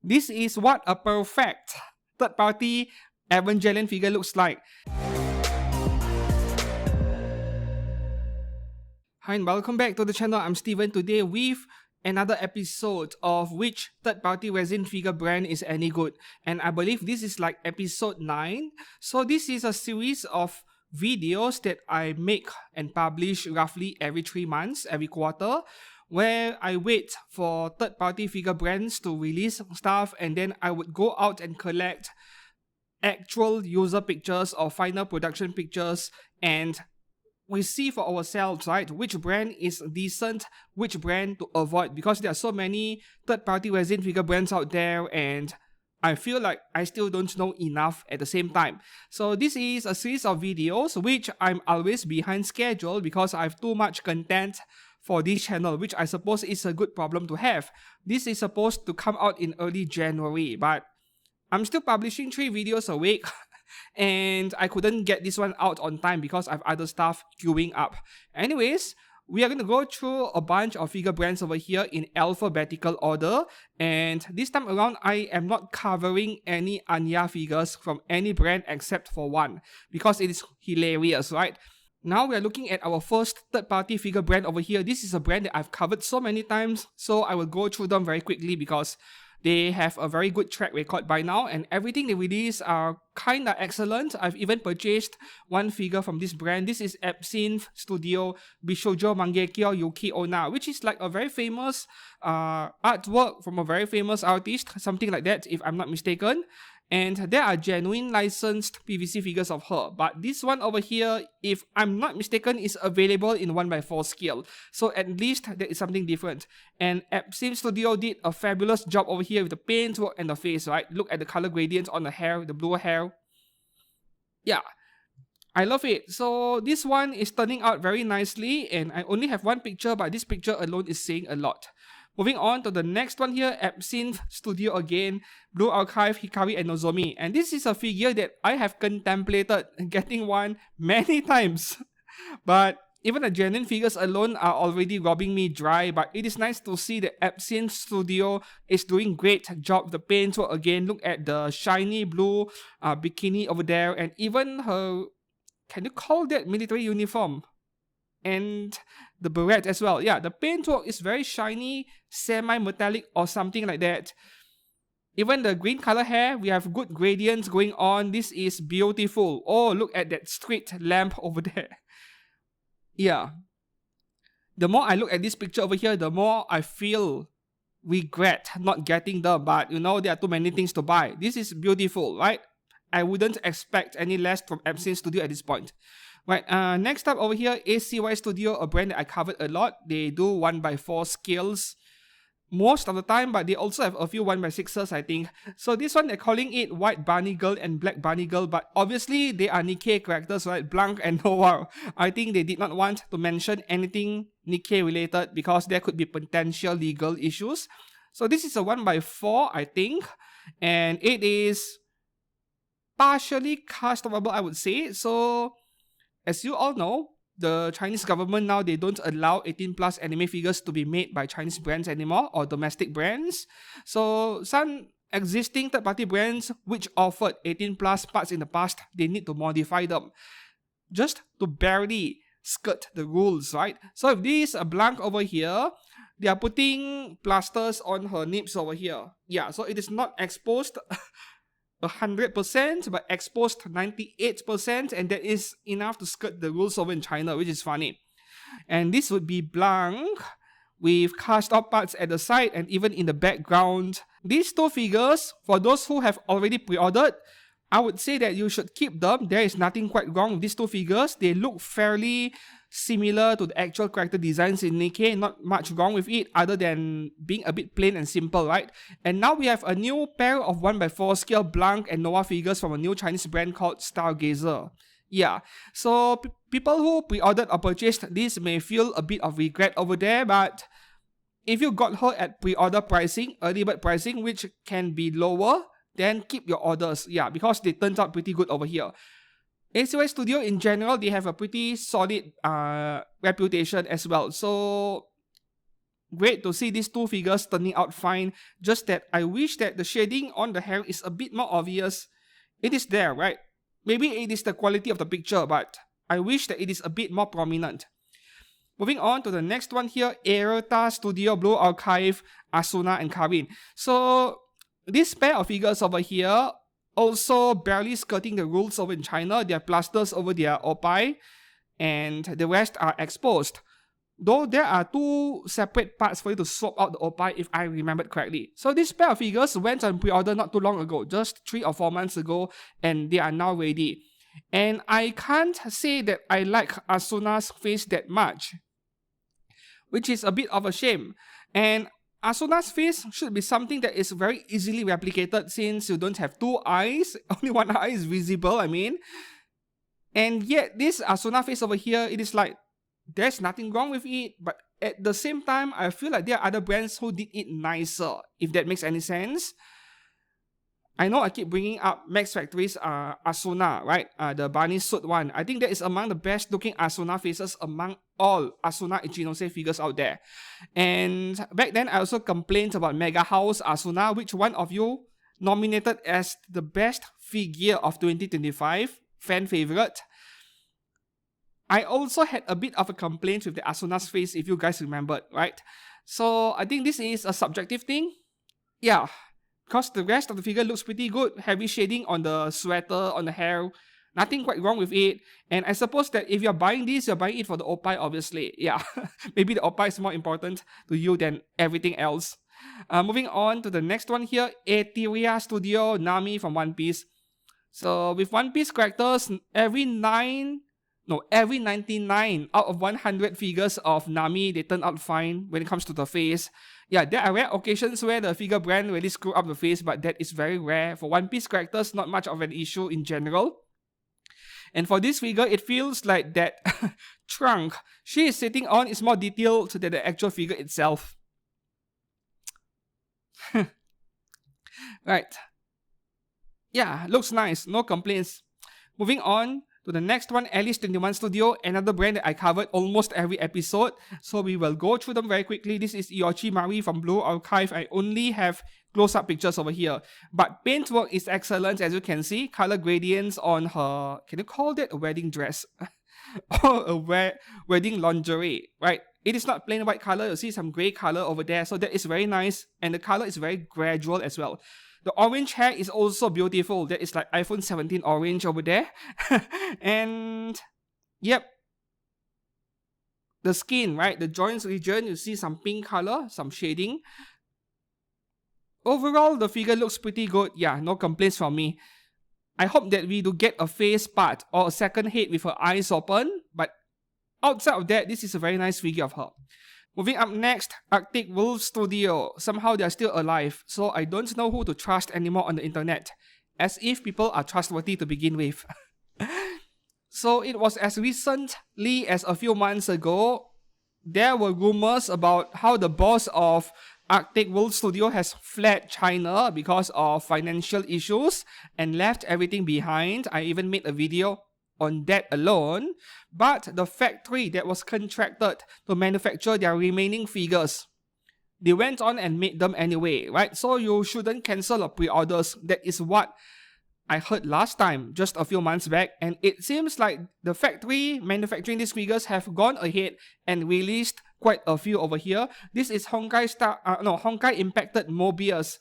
This is what a perfect third-party Evangelion figure looks like. Hi and welcome back to the channel. I'm Steven today with another episode of which third-party resin figure brand is any good. And I believe this is like episode 9. So this is a series of videos that I make and publish roughly every 3 months, every quarter, where I wait for third-party figure brands to release stuff, and then I would go out and collect actual user pictures or final production pictures, and we see for ourselves, right, which brand is decent, which brand to avoid, because there are so many third-party resin figure brands out there, and I feel like I still don't know enough at the same time. So this is a series of videos which I'm always behind schedule because I have too much content for this channel, which I suppose is a good problem to have. This is supposed to come out in early January, but I'm still publishing 3 videos a week and I couldn't get this one out on time because I have other stuff queuing up. Anyways, we are going to go through a bunch of figure brands over here in alphabetical order, and this time around I am not covering any Anya figures from any brand except for one because it is hilarious, right? Now we are looking at our first third-party figure brand over here. This is a brand that I've covered so many times, so I will go through them very quickly because they have a very good track record by now, and everything they release are kinda excellent. I've even purchased one figure from this brand. This is ABsinthe Studio Bishoujo Mangekyo Yuki Onna, which is like a very famous artwork from a very famous artist, something like that if I'm not mistaken. And there are genuine licensed PVC figures of her. But this one over here, if I'm not mistaken, is available in 1x4 scale. So at least there is something different. And ABsinthe Studio did a fabulous job over here with the paintwork and the face, right? Look at the color gradients on the hair, the blue hair. Yeah, I love it. So this one is turning out very nicely. And I only have one picture, but this picture alone is saying a lot. Moving on to the next one here, ABsinthe Studio again, Blue Archive, Hikari and Nozomi. And this is a figure that I have contemplated getting one many times. But even the genuine figures alone are already robbing me dry. But it is nice to see that ABsinthe Studio is doing great job with the paintwork again. Look at the shiny blue bikini over there. And even her, can you call that military uniform? And the beret as well. Yeah, the paintwork is very shiny, semi-metallic or something like that. Even the green color hair, we have good gradients going on. This is beautiful. Oh, look at that street lamp over there. Yeah. The more I look at this picture over here, the more I feel regret not getting them. But you know, there are too many things to buy. This is beautiful, right? I wouldn't expect any less from ABsinthe Studio at this point. Right, next up over here, ACY Studio, a brand that I covered a lot. They do 1x4 scales most of the time, but they also have a few 1x6s, I think. So this one, they're calling it White Bunny Girl and Black Bunny Girl, but obviously they are Nikkei characters, right? Blanc and Noir. I think they did not want to mention anything Nikkei related because there could be potential legal issues. So this is a 1x4, I think, and it is partially customable, I would say. So as you all know, the Chinese government now, they don't allow 18 plus anime figures to be made by Chinese brands anymore or domestic brands. So some existing third-party brands which offered 18 plus parts in the past, they need to modify them just to barely skirt the rules, right? So if this is a blank over here, they are putting plasters on her nips over here. Yeah, so it is not exposed 100%, but exposed 98%, and that is enough to skirt the rules over in China, which is funny. And this would be blank with cast off parts at the side and even in the background. These 2 figures, for those who have already pre-ordered, I would say that you should keep them. There is nothing quite wrong with these 2 figures. They look fairly similar to the actual character designs in Nikkei. Not much wrong with it other than being a bit plain and simple, right? And now we have a new pair of 1x4 scale blank and Noah figures from a new Chinese brand called Stargazer. Yeah, so people who pre-ordered or purchased this may feel a bit of regret over there, but if you got her at pre-order pricing, early bird pricing, which can be lower, then keep your orders. Yeah, because they turned out pretty good over here. ACY Studio in general, they have a pretty solid reputation as well. So great to see these two figures turning out fine. Just that I wish that the shading on the hair is a bit more obvious. It is there, right? Maybe it is the quality of the picture, but I wish that it is a bit more prominent. Moving on to the next one here, Aerta Studio, Blue Archive, Asuna, and Kraving. So this pair of figures over here also barely skirting the rules over in China. They are plasters over their opai, and the rest are exposed. Though there are two separate parts for you to swap out the opai if I remembered correctly. So this pair of figures went on pre-order not too long ago, just 3 or 4 months ago, and they are now ready. And I can't say that I like Asuna's face that much, which is a bit of a shame. And Asuna's face should be something that is very easily replicated since you don't have 2 eyes, only 1 eye is visible, I mean. And yet this Asuna face over here, it is like, there's nothing wrong with it, but at the same time, I feel like there are other brands who did it nicer, if that makes any sense. I know I keep bringing up Max Factory's Asuna, right? The bunny suit one. I think that is among the best looking Asuna faces among all Asuna Ichinose figures out there. And back then, I also complained about Mega House Asuna, which one of you nominated as the best figure of 2025, fan favorite. I also had a bit of a complaint with the Asuna's face, if you guys remembered, right? So I think this is a subjective thing. Yeah, because the rest of the figure looks pretty good. Heavy shading on the sweater, on the hair. Nothing quite wrong with it. And I suppose that if you're buying this, you're buying it for the opai, obviously. Yeah, maybe the opai is more important to you than everything else. Moving on to the next one here, Atheria Studio, Nami from One Piece. So with One Piece characters, every 99 out of 100 figures of Nami, they turn out fine when it comes to the face. Yeah, there are rare occasions where the figure brand really screw up the face, but that is very rare. For One Piece characters, not much of an issue in general. And for this figure, it feels like that trunk she is sitting on is more detailed than the actual figure itself. Right. Yeah, looks nice. No complaints. Moving on to the next one, Alice21 Studio, another brand that I covered almost every episode. So we will go through them very quickly. This is Yoshi Mari from Blue Archive. I only have close-up pictures over here. But paintwork is excellent, as you can see. Color gradients on her, can you call that a wedding dress? Or a wedding lingerie, right? It is not plain white color. You see some gray color over there. So that is very nice. And the color is very gradual as well. The orange hair is also beautiful. That is like iPhone 17 orange over there. And yep. The skin, right? The joints region, you see some pink color, some shading. Overall, the figure looks pretty good. Yeah, no complaints from me. I hope that we do get a face part or a second head with her eyes open. But outside of that, this is a very nice figure of her. Moving up next, Arctic Wolf Studio. Somehow they are still alive, so I don't know who to trust anymore on the internet. As if people are trustworthy to begin with. So it was as recently as a few months ago, there were rumors about how the boss of Arctic Wolf Studio has fled China because of financial issues and left everything behind. I even made a video on that alone, but the factory that was contracted to manufacture their remaining figures, they went on and made them anyway, right? So you shouldn't cancel pre-orders. That is what I heard last time, just a few months back, and it seems like the factory manufacturing these figures have gone ahead and released quite a few over here. This is Honkai Impacted Mobius.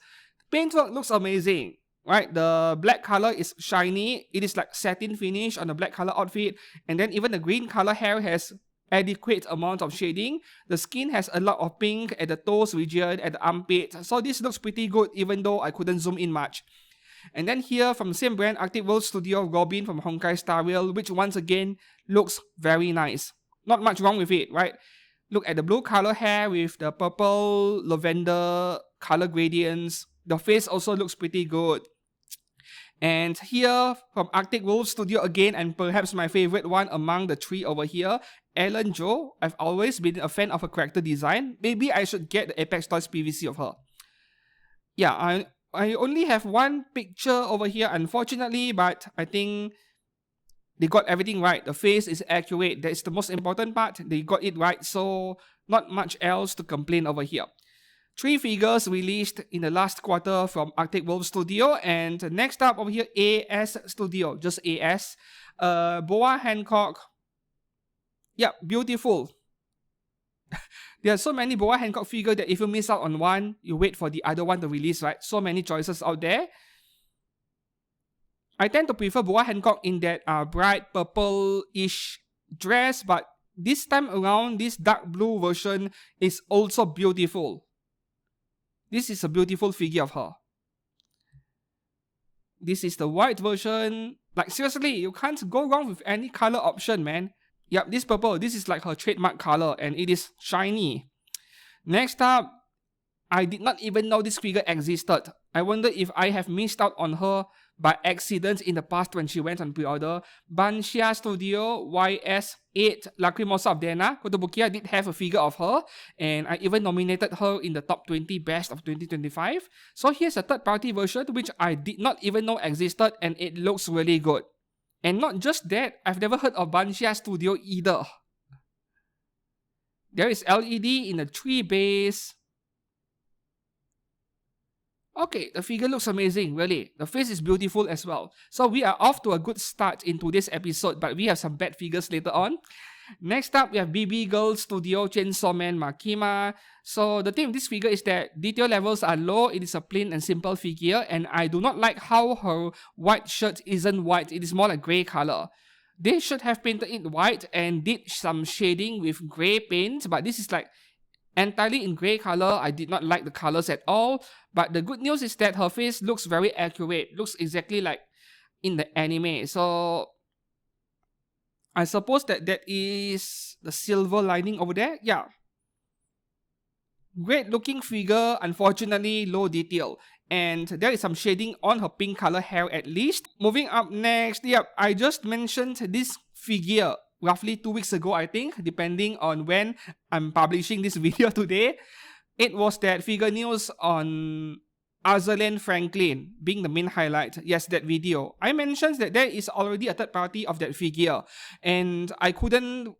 Paintwork looks amazing. Right, the black color is shiny. It is like satin finish on the black color outfit, and then even the green color hair has adequate amount of shading. The skin has a lot of pink at the toes region, at the armpit. So this looks pretty good, even though I couldn't zoom in much. And then here from the same brand, Arctic Wolf Studio, Robin from Honkai Star Rail, which once again looks very nice. Not much wrong with it, right? Look at the blue color hair with the purple lavender color gradients. The face also looks pretty good. And here from Arctic Wolf Studio again, and perhaps my favorite one among the three over here, Ellen Jo. I've always been a fan of her character design. Maybe I should get the Apex Toys PVC of her. Yeah, I only have one picture over here, unfortunately, but I think they got everything right. The face is accurate. That is the most important part. They got it right. So Not much else to complain over here. 3 figures released in the last quarter from Arctic Wolf Studio. And next up over here, AS Studio, just AS. Boa Hancock. Yeah, beautiful. There are so many Boa Hancock figures that if you miss out on one, you wait for the other one to release, right? So many choices out there. I tend to prefer Boa Hancock in that bright purple-ish dress, but this time around, this dark blue version is also beautiful. This is a beautiful figure of her. This is the white version. Like, seriously, you can't go wrong with any color option, man. Yep, this purple, this is like her trademark color, and it is shiny. Next up, I did not even know this figure existed. I wonder if I have missed out on her by accident in the past when she went on pre-order. Xia Studio YS8 Lacrimosa of Dena Kotobukiya did have a figure of her, and I even nominated her in the top 20 best of 2025. So here's a third-party version which I did not even know existed, and it looks really good. And not just that, I've never heard of Xia Studio either. There is LED in the 3 base. Okay, the figure looks amazing, really. The face is beautiful as well. So we are off to a good start in today's episode, but we have some bad figures later on. Next up, we have BB Girl Studio Chainsaw Man Makima. So the thing with this figure is that detail levels are low. It is a plain and simple figure, and I do not like how her white shirt isn't white. It is more like grey color. They should have painted it white and did some shading with grey paint, but this is like entirely in grey color. I did not like the colors at all. But the good news is that her face looks very accurate. Looks exactly like in the anime. So I suppose that is the silver lining over there. Yeah. Great looking figure. Unfortunately, low detail. And there is some shading on her pink color hair at least. Moving up next. Yep, I just mentioned this figure roughly 2 weeks ago, I think, depending on when I'm publishing this video today. It was that figure news on Azarlan Franklin being the main highlight. Yes, that video. I mentioned that there is already a third party of that figure, and I couldn't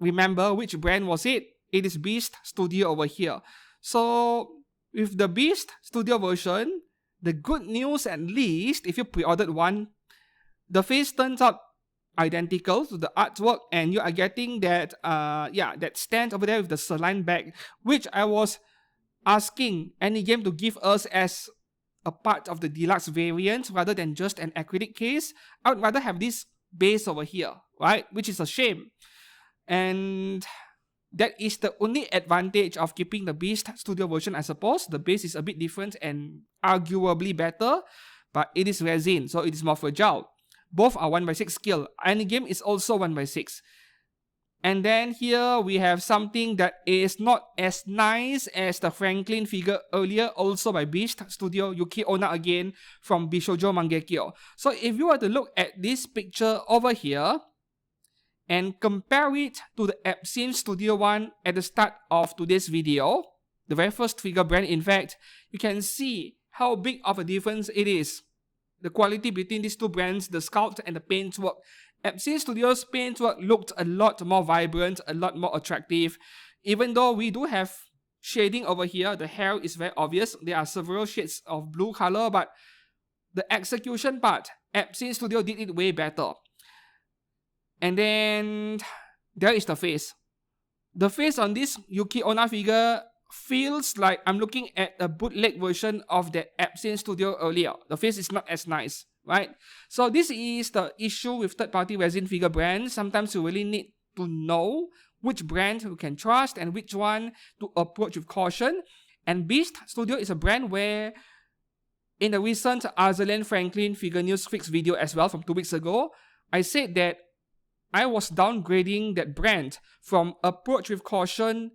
remember which brand was it. It is Beast Studio over here. So with the Beast Studio version, the good news at least, if you pre-ordered one, the face turns out identical to the artwork, and you are getting that that stand over there with the saline back, which I was asking any game to give us as a part of the deluxe variant rather than just an acrylic case. I would rather have this base over here, right? Which is a shame. And that is the only advantage of keeping the Beast Studio version, I suppose. The base is a bit different and arguably better, but it is resin, so it is more fragile. Both are 1/6 scale. Any game is also 1/6. And then here we have something that is not as nice as the Franklin figure earlier, also by Beast Studio, Yuki Onna again from Bishoujo Mangekyo. So if you were to look at this picture over here and compare it to the ABsinthe Studio one at the start of today's video, the very first figure brand in fact, you can see how big of a difference it is. The quality between these two brands, the sculpt and the paintwork. ABsinthe Studio's paintwork looked a lot more vibrant, a lot more attractive. Even though we do have shading over here, the hair is very obvious. There are several shades of blue color, but the execution part, ABsinthe Studio did it way better. And then there is the face. The face on this Yuki Onna figure feels like I'm looking at a bootleg version of the ABsinthe Studio earlier. The face is not as nice, right? So this is the issue with third-party resin figure brands. Sometimes you really need to know which brand you can trust and which one to approach with caution. And Beast Studio is a brand where in the recent Azarlan Franklin figure news fix video as well from 2 weeks ago, I said that I was downgrading that brand from approach with caution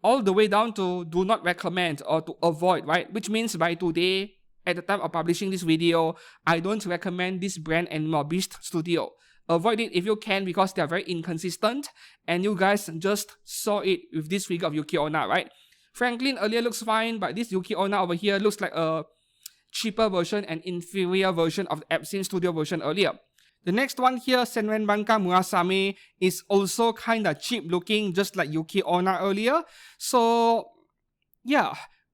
all the way down to do not recommend or to avoid, right? Which means by today, at the time of publishing this video, I don't recommend this brand anymore, Beast Studio. Avoid it if you can because they are very inconsistent, and you guys just saw it with this figure of Yuki Onna, right? Franklin earlier looks fine, but this Yuki Onna over here looks like a cheaper version and inferior version of the ABsinthe Studio version earlier. The next one here, Senrenbanka Murasame, is also kinda cheap looking, just like Yuki Onna earlier. So yeah,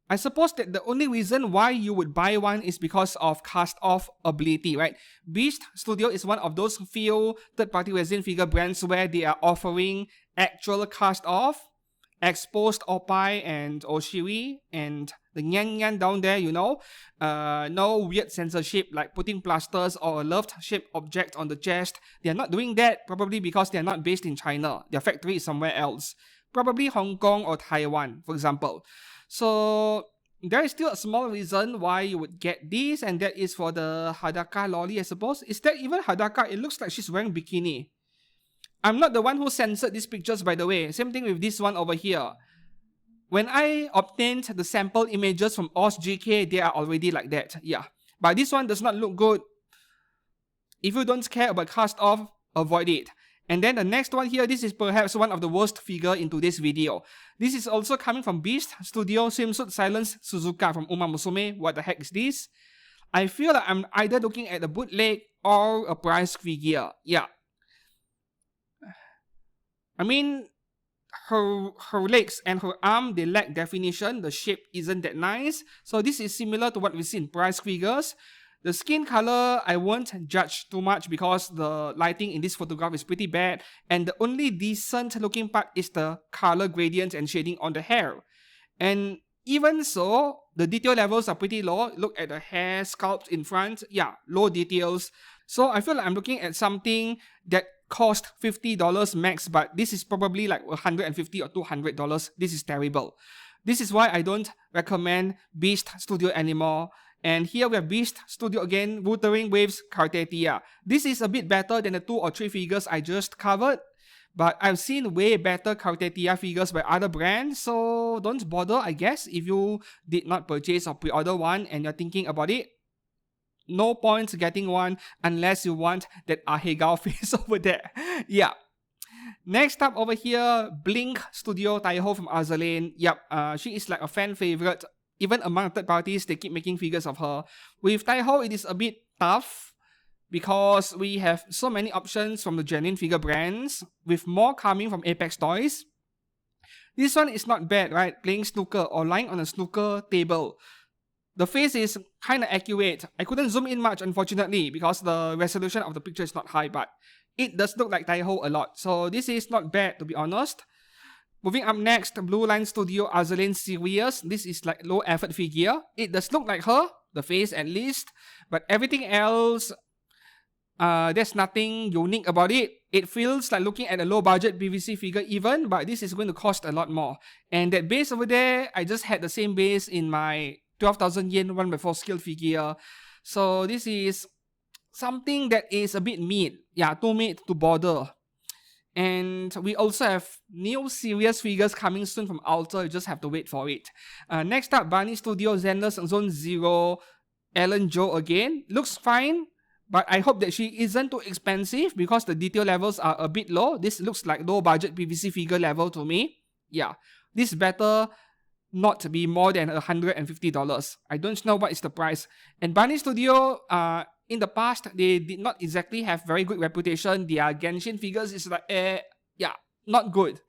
I suppose that the only reason why you would buy one is because of cast-off ability, right? Beast Studio is one of those few third-party resin figure brands where they are offering actual cast-off, exposed Oppai and Oshiri, and the Nyan Nyan down there, you know. No weird censorship like putting plasters or a loved-shaped object on the chest. They are not doing that, probably because they are not based in China. Their factory is somewhere else. Probably Hong Kong or Taiwan, for example. So there is still a small reason why you would get this, and that is for the Hadaka lolly, I suppose. Is that even Hadaka? It looks like she's wearing bikini. I'm not the one who censored these pictures, by the way. Same thing with this one over here. When I obtained the sample images from OzGK, they are already like that. Yeah. But this one does not look good. If you don't care about cast off, avoid it. And then the next one here, this is perhaps one of the worst figure in today's video. This is also coming from Beast Studio, Swimsuit Silence Suzuka from Uma Musume. What the heck is this? I feel like I'm either looking at a bootleg or a price figure. Yeah. I mean, her legs and her arm, they lack definition. The shape isn't that nice. So this is similar to what we see in price figures. The skin color, I won't judge too much because the lighting in this photograph is pretty bad, and the only decent looking part is the color gradient and shading on the hair. And even so, the detail levels are pretty low. Look at the hair sculpt in front. Yeah, low details. So I feel like I'm looking at something that cost $50 max, but this is probably like $150 or $200. This is terrible. This is why I don't recommend Beast Studio anymore. And here we have Beast Studio again, Wuthering Waves Cartetia. This is a bit better than the 2 or 3 figures I just covered, but I've seen way better Cartetia figures by other brands, so don't bother, I guess, if you did not purchase or pre-order one and you're thinking about it. No point getting one unless you want that Ahegao face over there. Yeah. Next up over here, Blink Studio Taiho from Azalane. Yep, she is like a fan favorite. Even among third parties, they keep making figures of her. With Taiho, it is a bit tough because we have so many options from the genuine figure brands, with more coming from Apex Toys. This one is not bad, right? Playing snooker or lying on a snooker table. The face is kind of accurate. I couldn't zoom in much, unfortunately, because the resolution of the picture is not high, but it does look like Taiho a lot. So this is not bad, to be honest. Moving up next, Blue Line Studio Azalane Sirius. This is like low effort figure. It does look like her, the face at least, but everything else, there's nothing unique about it. It feels like looking at a low budget PVC figure even, but this is going to cost a lot more. And that base over there, I just had the same base in my 12,000 yen 1x4 scale figure. So this is something that is a bit mid. Yeah, too mid to bother. And we also have new serious figures coming soon from Alter. You just have to wait for it. Next up, Bunny Studio Zenless Zone 0 Ellen Jo again. Looks fine, but I hope that she isn't too expensive because the detail levels are a bit low. This looks like low budget PVC figure level to me. Yeah, this better not be more than $150. I don't know what is the price. And Bunny Studio, in the past, they did not exactly have very good reputation. Their Genshin figures is like, yeah, not good.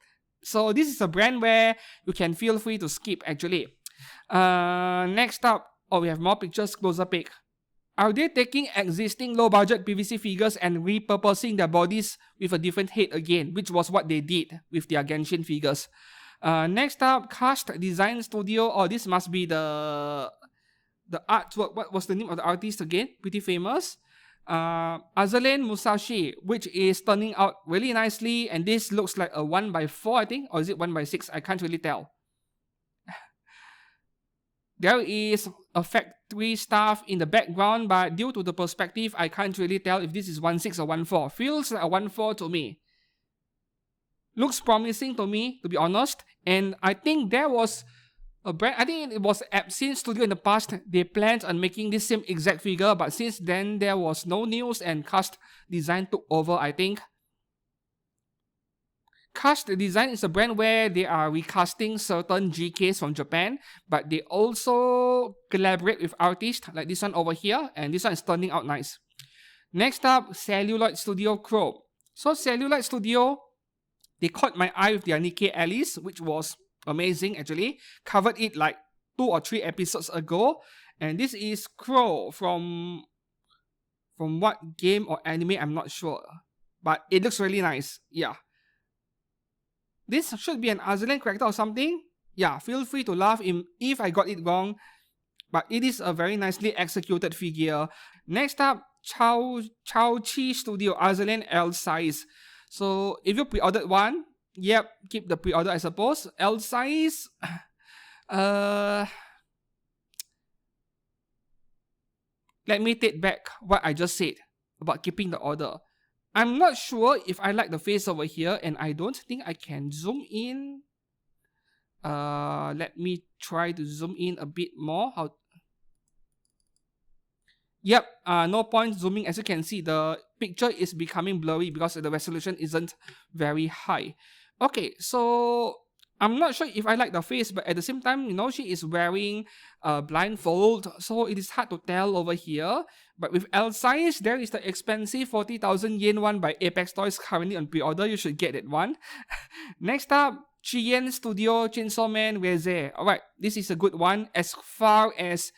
So this is a brand where you can feel free to skip actually. Next up, we have more pictures, closer pick. Are they taking existing low budget PVC figures and repurposing their bodies with a different head again, which was what they did with their Genshin figures? Next up, Cast Design Studio. Oh, this must be the artwork. What was the name of the artist again? Pretty famous. Azalane Musashi, which is turning out really nicely, and this looks like a 1x4, I think, or is it 1x6? I can't really tell. There is a factory staff in the background, but due to the perspective, I can't really tell if this is 1.6 or 1.4. Feels like a 1.4 to me. Looks promising to me, to be honest. And I think there was a brand, I think it was ABsinthe Studio in the past. They planned on making this same exact figure, but since then there was no news and Cast Design took over, I think. Cast Design is a brand where they are recasting certain GKs from Japan, but they also collaborate with artists like this one over here, and this one is turning out nice. Next up, Celluloid Studio Chrome. So Celluloid Studio, they caught my eye with their Nikkei Alice, which was amazing actually. Covered it like 2 or 3 episodes ago. And this is Crow from what game or anime, I'm not sure. But it looks really nice. Yeah. This should be an Azalian character or something. Yeah, feel free to laugh if I got it wrong. But it is a very nicely executed figure. Next up, Chao Qi Studio Azalian L size. So if you pre-ordered one, yep, keep the pre-order I suppose. L size, let me take back what I just said about keeping the order. I'm not sure if I like the face over here, and I don't think I can zoom in. Let me try to zoom in a bit more. Yep, no point zooming. As you can see, the picture is becoming blurry because the resolution isn't very high. Okay, so I'm not sure if I like the face, but at the same time, you know, she is wearing a blindfold, so it is hard to tell over here. But with L size, there is the expensive 40,000 yen one by Apex Toys currently on pre-order. You should get that one. Next up, CHIYAN Studio Chainsaw Man Reze. Alright, this is a good one as far as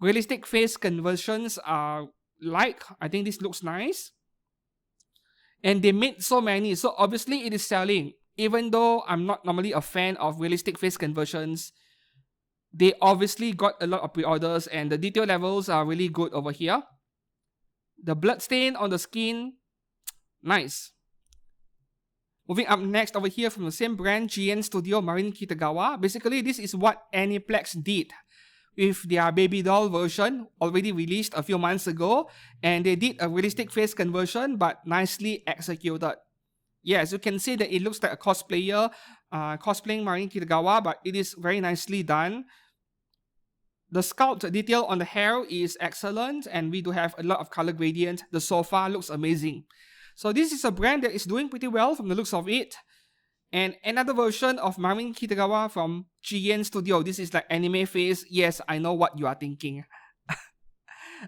realistic face conversions are like. I think this looks nice. And they made so many, so obviously it is selling. Even though I'm not normally a fan of realistic face conversions, they obviously got a lot of pre-orders and the detail levels are really good over here. The blood stain on the skin, nice. Moving up next over here from the same brand, Yin Studio Marin Kitagawa. Basically, this is what Aniplex did with their baby doll version, already released a few months ago. And they did a realistic face conversion, but nicely executed. Yes, you can see that it looks like a cosplayer cosplaying Marin Kitagawa, but it is very nicely done. The sculpt detail on the hair is excellent, and we do have a lot of color gradient. The sofa looks amazing. So this is a brand that is doing pretty well from the looks of it. And another version of Marin Kitagawa from CHIYAN Studio. This is like anime face. Yes, I know what you are thinking.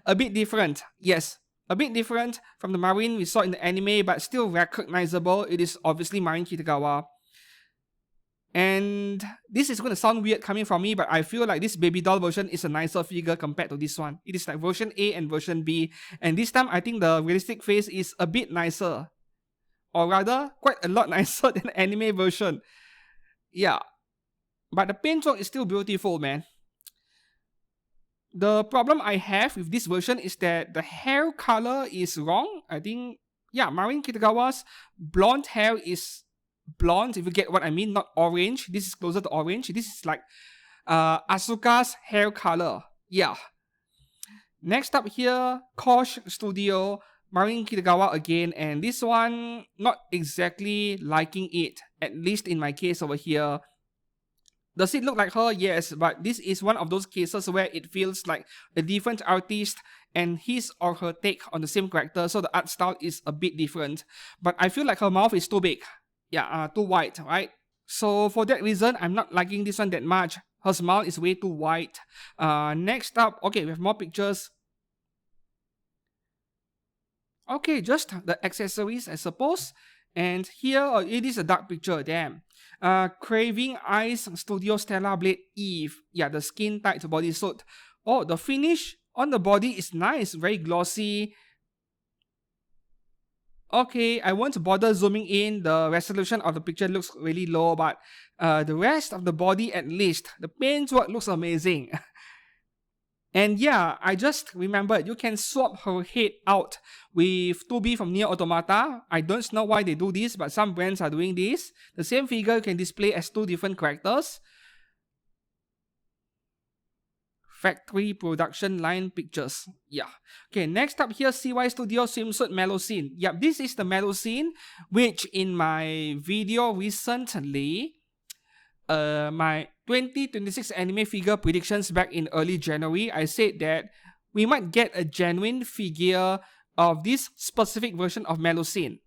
A bit different, yes. A bit different from the Marin we saw in the anime, but still recognizable. It is obviously Marin Kitagawa. And this is going to sound weird coming from me, but I feel like this baby doll version is a nicer figure compared to this one. It is like version A and version B. And this time, I think the realistic face is a bit nicer. Or rather, quite a lot nicer than the anime version. Yeah. But the paint job is still beautiful, man. The problem I have with this version is that the hair color is wrong. I think, yeah, Marin Kitagawa's blonde hair is blonde, if you get what I mean, not orange. This is closer to orange. This is like Asuka's hair color. Yeah. Next up here, KOD Studio, Marin Kitagawa again, and this one, not exactly liking it, at least in my case over here. Does it look like her? Yes, but this is one of those cases where it feels like a different artist and his or her take on the same character, so the art style is a bit different. But I feel like her mouth is too big. Yeah, too wide, right? So for that reason, I'm not liking this one that much. Her smile is way too wide. Next up, okay, we have more pictures. Okay, just the accessories, I suppose. And here, it is a dark picture, damn. Craving Ice Studio Stellar Blade Eve. Yeah, the skin tight bodysuit. Oh, the finish on the body is nice, very glossy. Okay, I won't bother zooming in. The resolution of the picture looks really low, but the rest of the body at least, the paintwork looks amazing. And yeah, I just remembered you can swap her head out with 2B from Nier Automata. I don't know why they do this, but some brands are doing this. The same figure can display as 2 different characters. Factory production line pictures. Yeah. Okay, next up here, ACY Studio Swimsuit Mellow Scene. Yep, this is the Mellow Scene, which in my video recently, my 2026 anime figure predictions back in early January, I said that we might get a genuine figure of this specific version of Mellow Scene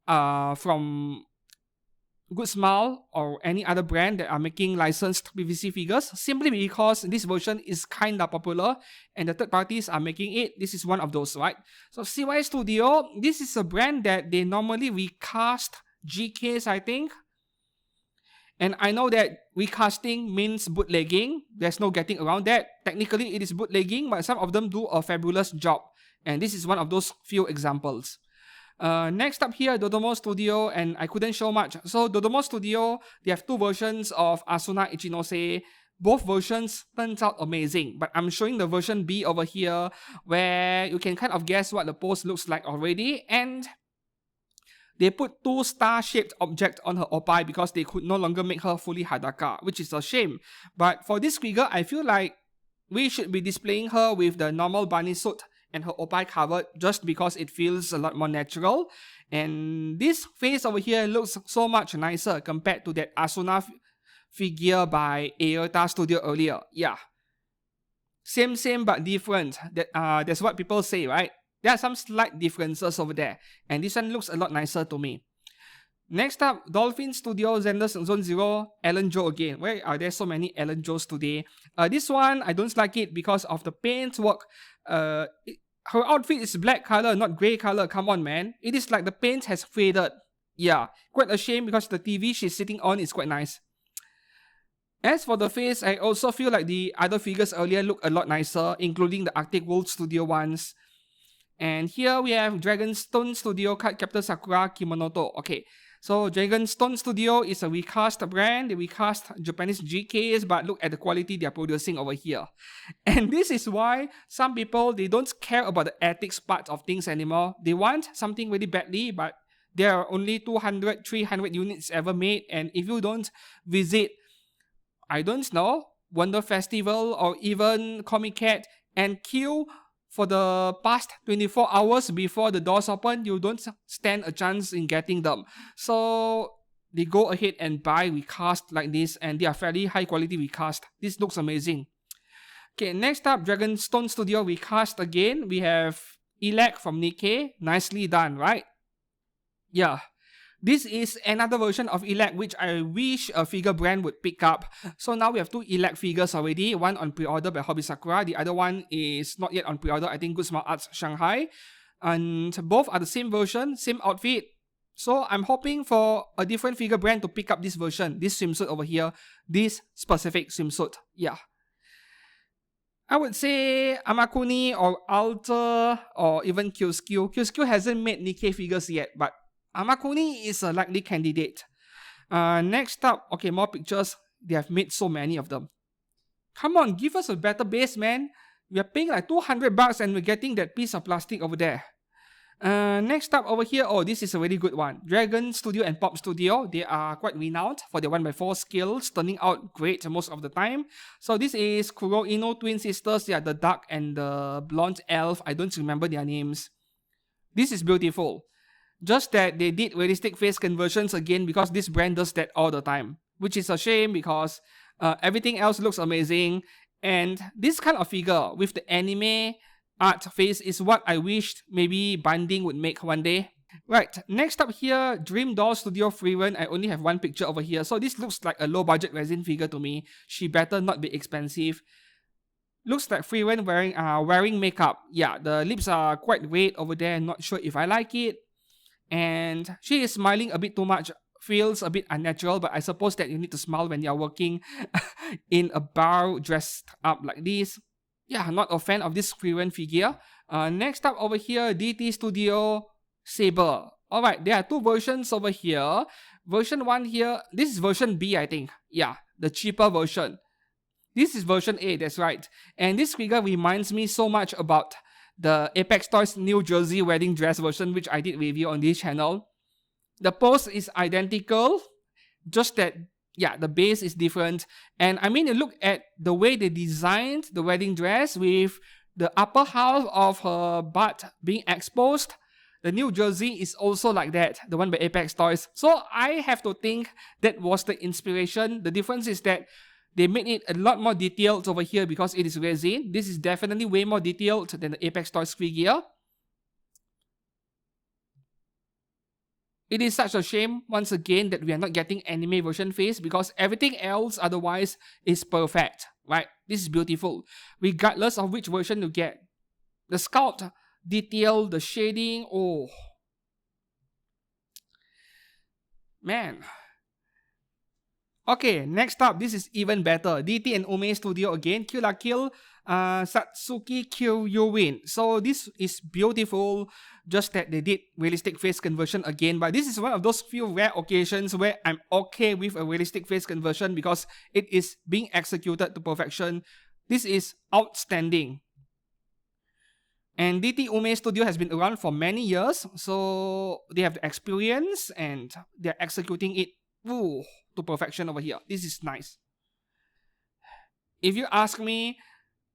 from Good Smile or any other brand that are making licensed PVC figures, simply because this version is kinda popular and the third parties are making it. This is one of those, right? So ACY Studio, this is a brand that they normally recast GKs, I think. And I know that recasting means bootlegging. There's no getting around that. Technically, it is bootlegging, but some of them do a fabulous job. And this is one of those few examples. Next up here, Dodomo Studio, and I couldn't show much. So Dodomo Studio, they have two versions of Asuna Ichinose. Both versions turns out amazing, but I'm showing the version B over here, where you can kind of guess what the pose looks like already. And they put two star-shaped objects on her opai because they could no longer make her fully hadaka, which is a shame. But for this figure, I feel like we should be displaying her with the normal bunny suit and her opai covered, just because it feels a lot more natural. And this face over here looks so much nicer compared to that Asuna figure by Aerta Studio earlier. Yeah. Same but different. That's what people say, right? There are some slight differences over there. And this one looks a lot nicer to me. Next up, Dolphin Studio, Zender's Zone Zero, Ellen Jo again. Why are there so many Ellen Jo's today? This one, I don't like it because of the paint work. Her outfit is black color, not grey color. Come on, man. It is like the paint has faded. Yeah, quite a shame because the TV she's sitting on is quite nice. As for the face, I also feel like the other figures earlier look a lot nicer, including the Arctic Wolf Studio ones. And here we have Dragonstone Studio Card Captor Sakura Kimonoto. Okay, so Dragonstone Studio is a recast brand. They recast Japanese GKs, but look at the quality they are producing over here. And this is why some people, they don't care about the ethics part of things anymore. They want something really badly, but there are only 200, 300 units ever made. And if you don't visit, I don't know, Wonder Festival or even Comic Cat and queue for the past 24 hours before the doors open, you don't stand a chance in getting them. So they go ahead and buy recast like this, and they are fairly high quality recast. This looks amazing. Okay, next up, Dragonstone Studio recast again. We have Elec from Nikkei. Nicely done, right? Yeah. This is another version of Elec which I wish a figure brand would pick up. So now we have two Elec figures already. One on pre-order by Hobby Sakura. The other one is not yet on pre-order. I think Good Smile Arts Shanghai. And both are the same version, same outfit. So I'm hoping for a different figure brand to pick up this version. This swimsuit over here. This specific swimsuit. Yeah. I would say Amakuni or Alter or even Kyoskyou. Kyoskyou hasn't made Nikkei figures yet, but Amakuni is a likely candidate. Next up, okay, more pictures. They have made so many of them. Come on, give us a better base, man. We are paying like $200 and we're getting that piece of plastic over there. Next up over here, oh, this is a really good one. Dragon Studio and Pop Studio. They are quite renowned for their 1x4 skills, turning out great most of the time. So this is Kuro Ino twin sisters. They are the dark and the blonde elf. I don't remember their names. This is beautiful. Just that they did realistic face conversions again because this brand does that all the time. Which is a shame because everything else looks amazing. And this kind of figure with the anime art face is what I wished maybe Banding would make one day. Right, next up here, Dream Doll Studio Freewen. I only have one picture over here. So this looks like a low budget resin figure to me. She better not be expensive. Looks like Freewen wearing makeup. Yeah, the lips are quite red over there. Not sure if I like it. And she is smiling a bit too much. Feels a bit unnatural, but I suppose that you need to smile when you're working in a bar dressed up like this. Yeah, not a fan of this Freewen figure. Next up over here, DT Studio Saber. Alright, there are two versions over here. Version 1 here, this is version B, I think. Yeah, the cheaper version. This is version A, that's right. And this figure reminds me so much about the Apex Toys New Jersey wedding dress version, which I did review on this channel. The pose is identical, just that, yeah, the base is different. And I mean, you look at the way they designed the wedding dress with the upper half of her butt being exposed. The New Jersey is also like that, the one by Apex Toys. So I have to think that was the inspiration. The difference is that they made it a lot more detailed over here because it is resin. This is definitely way more detailed than the Apex Toys figure. It is such a shame, once again, that we are not getting anime version face because everything else otherwise is perfect, right? This is beautiful, regardless of which version you get. The sculpt, detail, the shading, oh. Man. Okay, next up, this is even better. DT and UME Studio again, Kill La Kill, Satsuki Kyuwin. So this is beautiful, just that they did realistic face conversion again. But this is one of those few rare occasions where I'm okay with a realistic face conversion because it is being executed to perfection. This is outstanding. And DT UME Studio has been around for many years, so they have the experience and they're executing it to perfection over here. This is nice. If you ask me,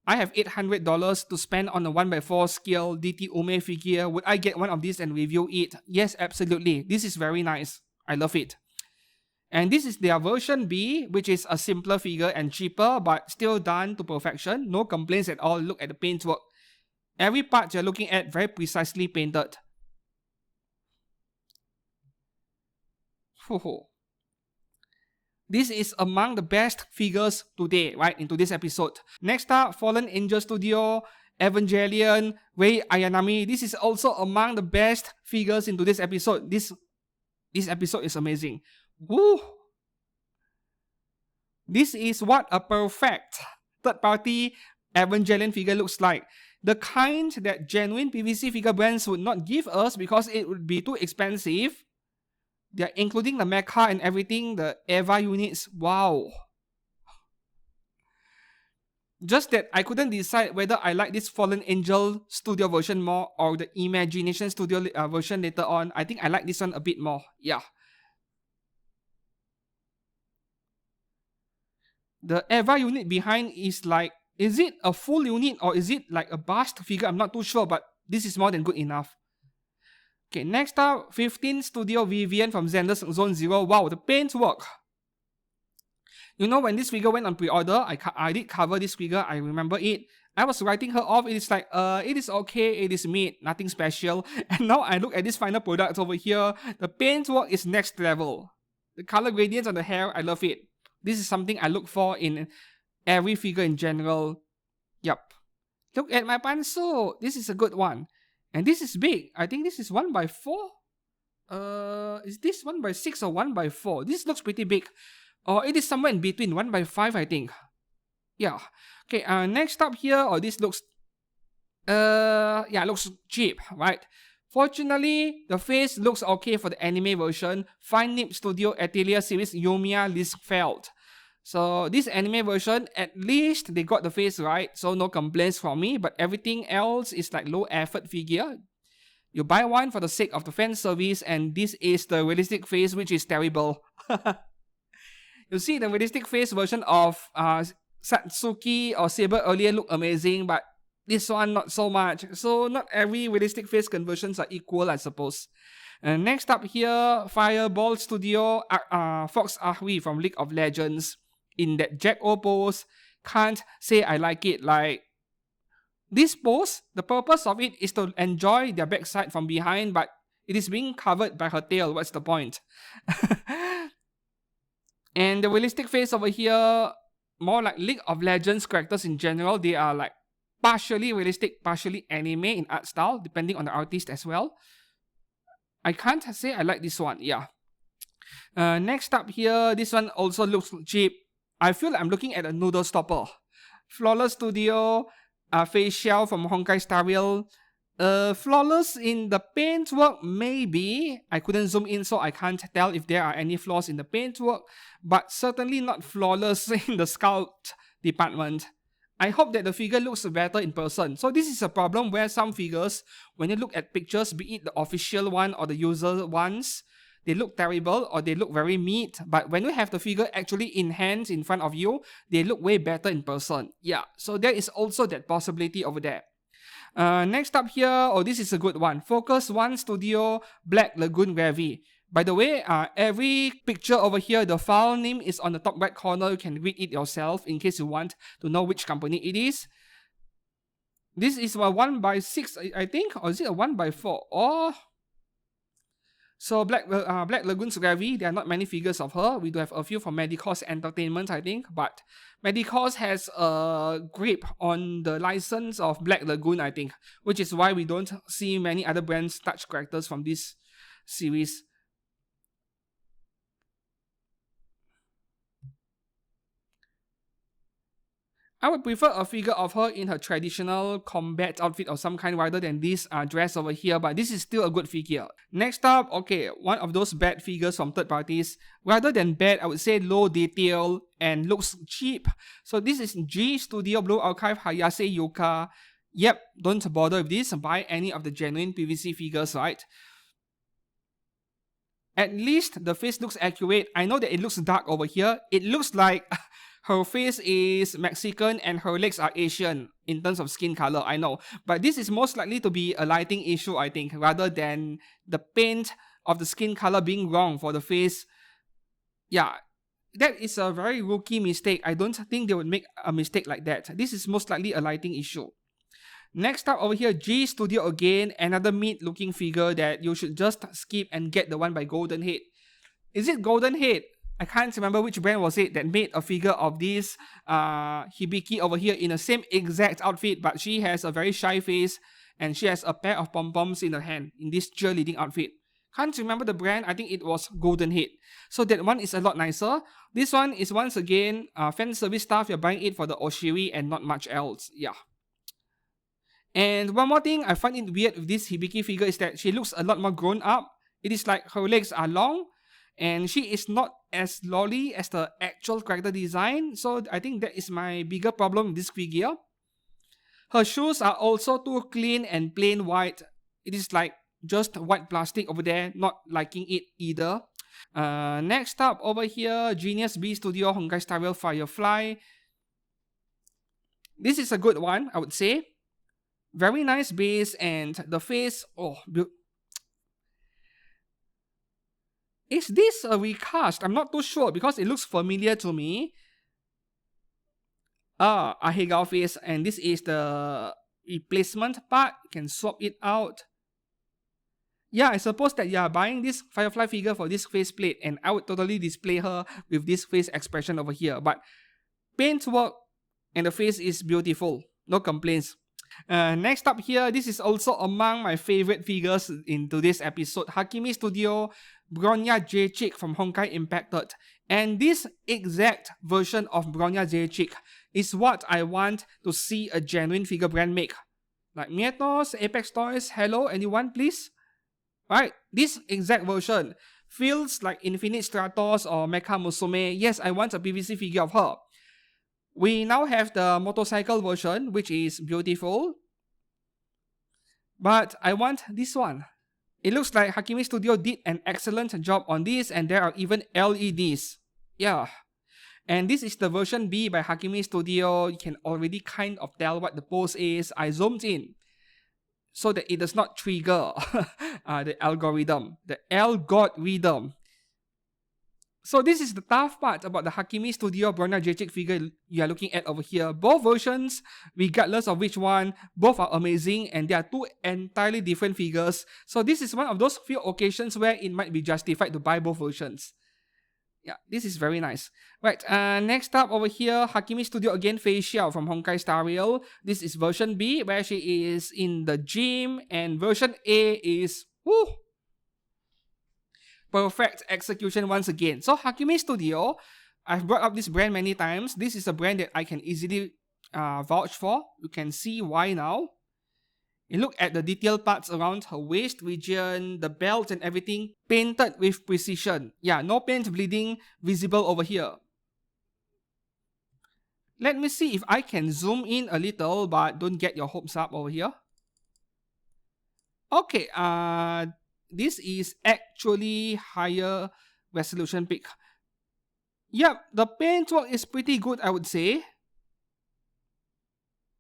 I have $800 to spend on a 1x4 scale DT UME figure. Would I get one of these and review it? Yes, absolutely. This is very nice. I love it. And this is their version B, which is a simpler figure and cheaper, but still done to perfection. No complaints at all. Look at the paintwork. Every part you're looking at very precisely painted. This is among the best figures today, right, in today's episode. Next up, Fallen Angel Studio, Evangelion, Rei Ayanami. This is also among the best figures in today's episode. This episode is amazing. Woo! This is what a perfect third-party Evangelion figure looks like. The kind that genuine PVC figure brands would not give us because it would be too expensive. They're including the mecha and everything, the EVA units. Wow. Just that I couldn't decide whether I like this Fallen Angel Studio version more or the Imagination Studio version later on. I think I like this one a bit more. Yeah. The EVA unit behind is like, is it a full unit or is it like a bust figure? I'm not too sure, but this is more than good enough. Okay, next up, 15 Studio Vivian from Xander's Zone Zero. Wow, the paint work. You know, when this figure went on pre-order, I did cover this figure, I remember it. I was writing her off, it is like, it is okay, it is mid, nothing special. And now I look at this final product over here, the paint work is next level. The color gradients on the hair, I love it. This is something I look for in every figure in general. Yup. Look at my pantsuit. This is a good one. And this is big. I think this is 1x4. Is this 1x6 or 1x4? This looks pretty big. Or it is somewhere in between, 1x5 I think. Yeah. Okay, next up here, this looks... looks cheap, right? Fortunately, the face looks okay for the anime version. Fine Nib Studio Atheria series Yomiya Liskfeld. So this anime version, at least they got the face right, so no complaints from me, but everything else is like low effort figure. You buy one for the sake of the fan service, and this is the realistic face, which is terrible. You see, the realistic face version of Satsuki or Saber earlier looked amazing, but this one not so much. So not every realistic face conversions are equal, I suppose. And next up here, Fireball Studio, Fox Ahui from League of Legends. In that Jack-O pose, can't say I like it. Like, this pose, the purpose of it is to enjoy their backside from behind, but it is being covered by her tail. What's the point? And the realistic face over here, more like League of Legends characters in general. They are like partially realistic, partially anime in art style, depending on the artist as well. I can't say I like this one, yeah. Next up here, this one also looks cheap. I feel like I'm looking at a noodle stopper. Flawless Studio, Face Shell from Honkai Star Rail. Flawless in the paintwork, maybe. I couldn't zoom in, so I can't tell if there are any flaws in the paintwork. But certainly not flawless in the sculpt department. I hope that the figure looks better in person. So this is a problem where some figures, when you look at pictures, be it the official one or the user ones, they look terrible or they look very neat. But when you have the figure actually in hands in front of you, they look way better in person. Yeah, so there is also that possibility over there. Next up here, this is a good one. Focus 1 Studio Black Lagoon Gravy. By the way, every picture over here, the file name is on the top right corner. You can read it yourself in case you want to know which company it is. This is a 1x6, I think, or is it a 1x4? Oh, So Black Lagoon's Ravi, there are not many figures of her. We do have a few from Medicos Entertainment, I think, but Medicos has a grip on the license of Black Lagoon, I think, which is why we don't see many other brands touch characters from this series. I would prefer a figure of her in her traditional combat outfit of some kind rather than this dress over here, but this is still a good figure. Next up, okay, one of those bad figures from third parties. Rather than bad, I would say low detail and looks cheap. So this is G Studio Blue Archive Hayase Yuka. Yep, don't bother with this, buy any of the genuine PVC figures, right? At least the face looks accurate. I know that it looks dark over here. It looks like her face is Mexican and her legs are Asian in terms of skin color, I know. But this is most likely to be a lighting issue, I think, rather than the paint of the skin color being wrong for the face. Yeah, that is a very rookie mistake. I don't think they would make a mistake like that. This is most likely a lighting issue. Next up over here, G Studio again, another mid-looking figure that you should just skip and get the one by Golden Head. Is it Golden Head? I can't remember which brand was it that made a figure of this Hibiki over here in the same exact outfit, but she has a very shy face and she has a pair of pom-poms in her hand in this cheerleading outfit. Can't remember the brand, I think it was Golden Head. So that one is a lot nicer. This one is once again fan service stuff, you're buying it for the Oshiri and not much else. Yeah. And one more thing I find it weird with this Hibiki figure is that she looks a lot more grown up. It is like her legs are long and she is not as lolly as the actual character design. So I think that is my bigger problem with this figure. Her shoes are also too clean and plain white. It is like just white plastic over there, not liking it either. Next up over here, Genius B Studio Honkai Star Rail Firefly. This is a good one, I would say. Very nice base and the face, is this a recast? I'm not too sure because it looks familiar to me. A HeRa face, and this is the replacement part. You can swap it out. Yeah, I suppose that you are buying this Firefly figure for this faceplate, and I would totally display her with this face expression over here. But paint work and the face is beautiful. No complaints. Next up here, this is also among my favorite figures in today's episode. Hakimi Studio Bronya J-Chick from Honkai Impact. And this exact version of Bronya J-Chick is what I want to see a genuine figure brand make. Like Mietos, Apex Toys, hello, anyone please? Right, this exact version feels like Infinite Stratos or Mecha Musume. Yes, I want a PVC figure of her. We now have the motorcycle version, which is beautiful. But I want this one. It looks like Hakimi Studio did an excellent job on this, and there are even LEDs. Yeah. And this is the version B by Hakimi Studio. You can already kind of tell what the pose is. I zoomed in so that it does not trigger the algorithm. The algorithm. So this is the tough part about the Hakimi Studio Bronya J-Chick figure you are looking at over here. Both versions, regardless of which one, both are amazing and they are two entirely different figures. So this is one of those few occasions where it might be justified to buy both versions. Yeah, this is very nice. Right, next up over here, Hakimi Studio again, Fei Xiao from Honkai Star Rail. This is version B, where she is in the gym, and version A is, perfect execution once again. So Hakimi Studio, I've brought up this brand many times. This is a brand that I can easily vouch for. You can see why now. You look at the detailed parts around her waist region, the belt and everything, painted with precision. Yeah, no paint bleeding visible over here. Let me see if I can zoom in a little, but don't get your hopes up over here. Okay, this is actually higher resolution pic. Yep, the paintwork is pretty good, I would say.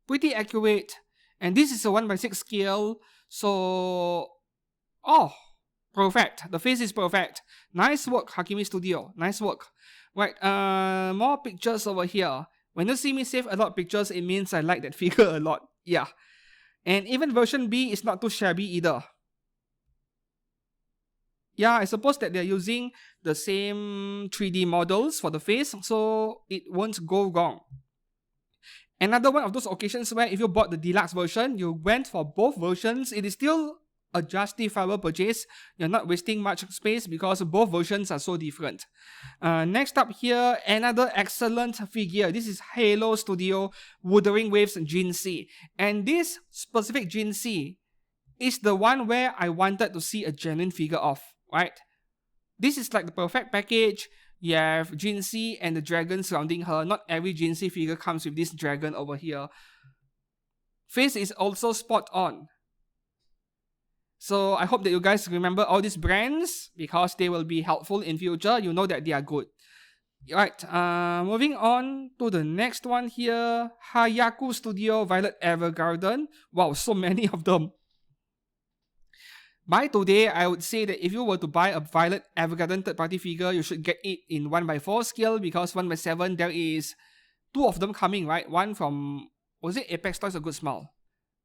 Pretty accurate. And this is a 1/6 scale, so... perfect. The face is perfect. Nice work, Hakimi Studio. Nice work. Right, more pictures over here. When you see me save a lot of pictures, it means I like that figure a lot. Yeah. And even version B is not too shabby either. Yeah, I suppose that they're using the same 3D models for the face, so it won't go wrong. Another one of those occasions where if you bought the deluxe version, you went for both versions, it is still a justifiable purchase. You're not wasting much space because both versions are so different. Next up here, another excellent figure. This is Halo Studio Wuthering Waves Jinsei. And this specific Jinsei is the one where I wanted to see a genuine figure of, right? This is like the perfect package. You have Jinsei and the dragon surrounding her. Not every Jinsei figure comes with this dragon over here. Face is also spot on. So I hope that you guys remember all these brands because they will be helpful in future. You know that they are good. Right, moving on to the next one here. Hayaku Studio Violet Evergarden. Wow, so many of them. By today, I would say that if you were to buy a Violet Evergarden third-party figure, you should get it in 1x4 scale because 1x7, there is 2 of them coming, right? One from, was it Apex Toys or Good Smile?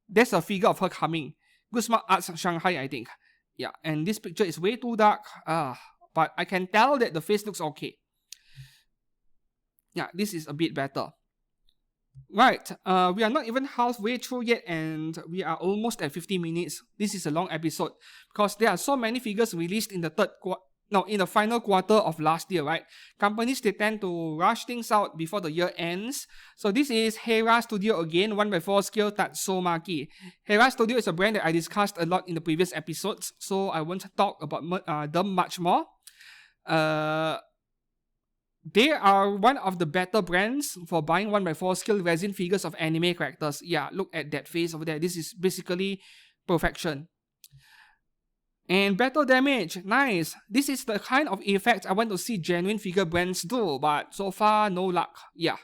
There's a figure of her coming. Good Smile Arts Shanghai, I think. Yeah, and this picture is way too dark. But I can tell that the face looks okay. Yeah, this is a bit better. Right, we are not even halfway through yet and we are almost at 50 minutes. This is a long episode because there are so many figures released in the final quarter of last year, right? Companies, they tend to rush things out before the year ends. So this is HeRa Studio again, 1x4 scale Tatsumaki. HeRa Studio is a brand that I discussed a lot in the previous episodes, so I won't talk about them much more. They are one of the better brands for buying 1x4 scale resin figures of anime characters. Yeah, look at that face over there. This is basically perfection. And battle damage, nice. This is the kind of effect I want to see genuine figure brands do, but so far, no luck. Yeah,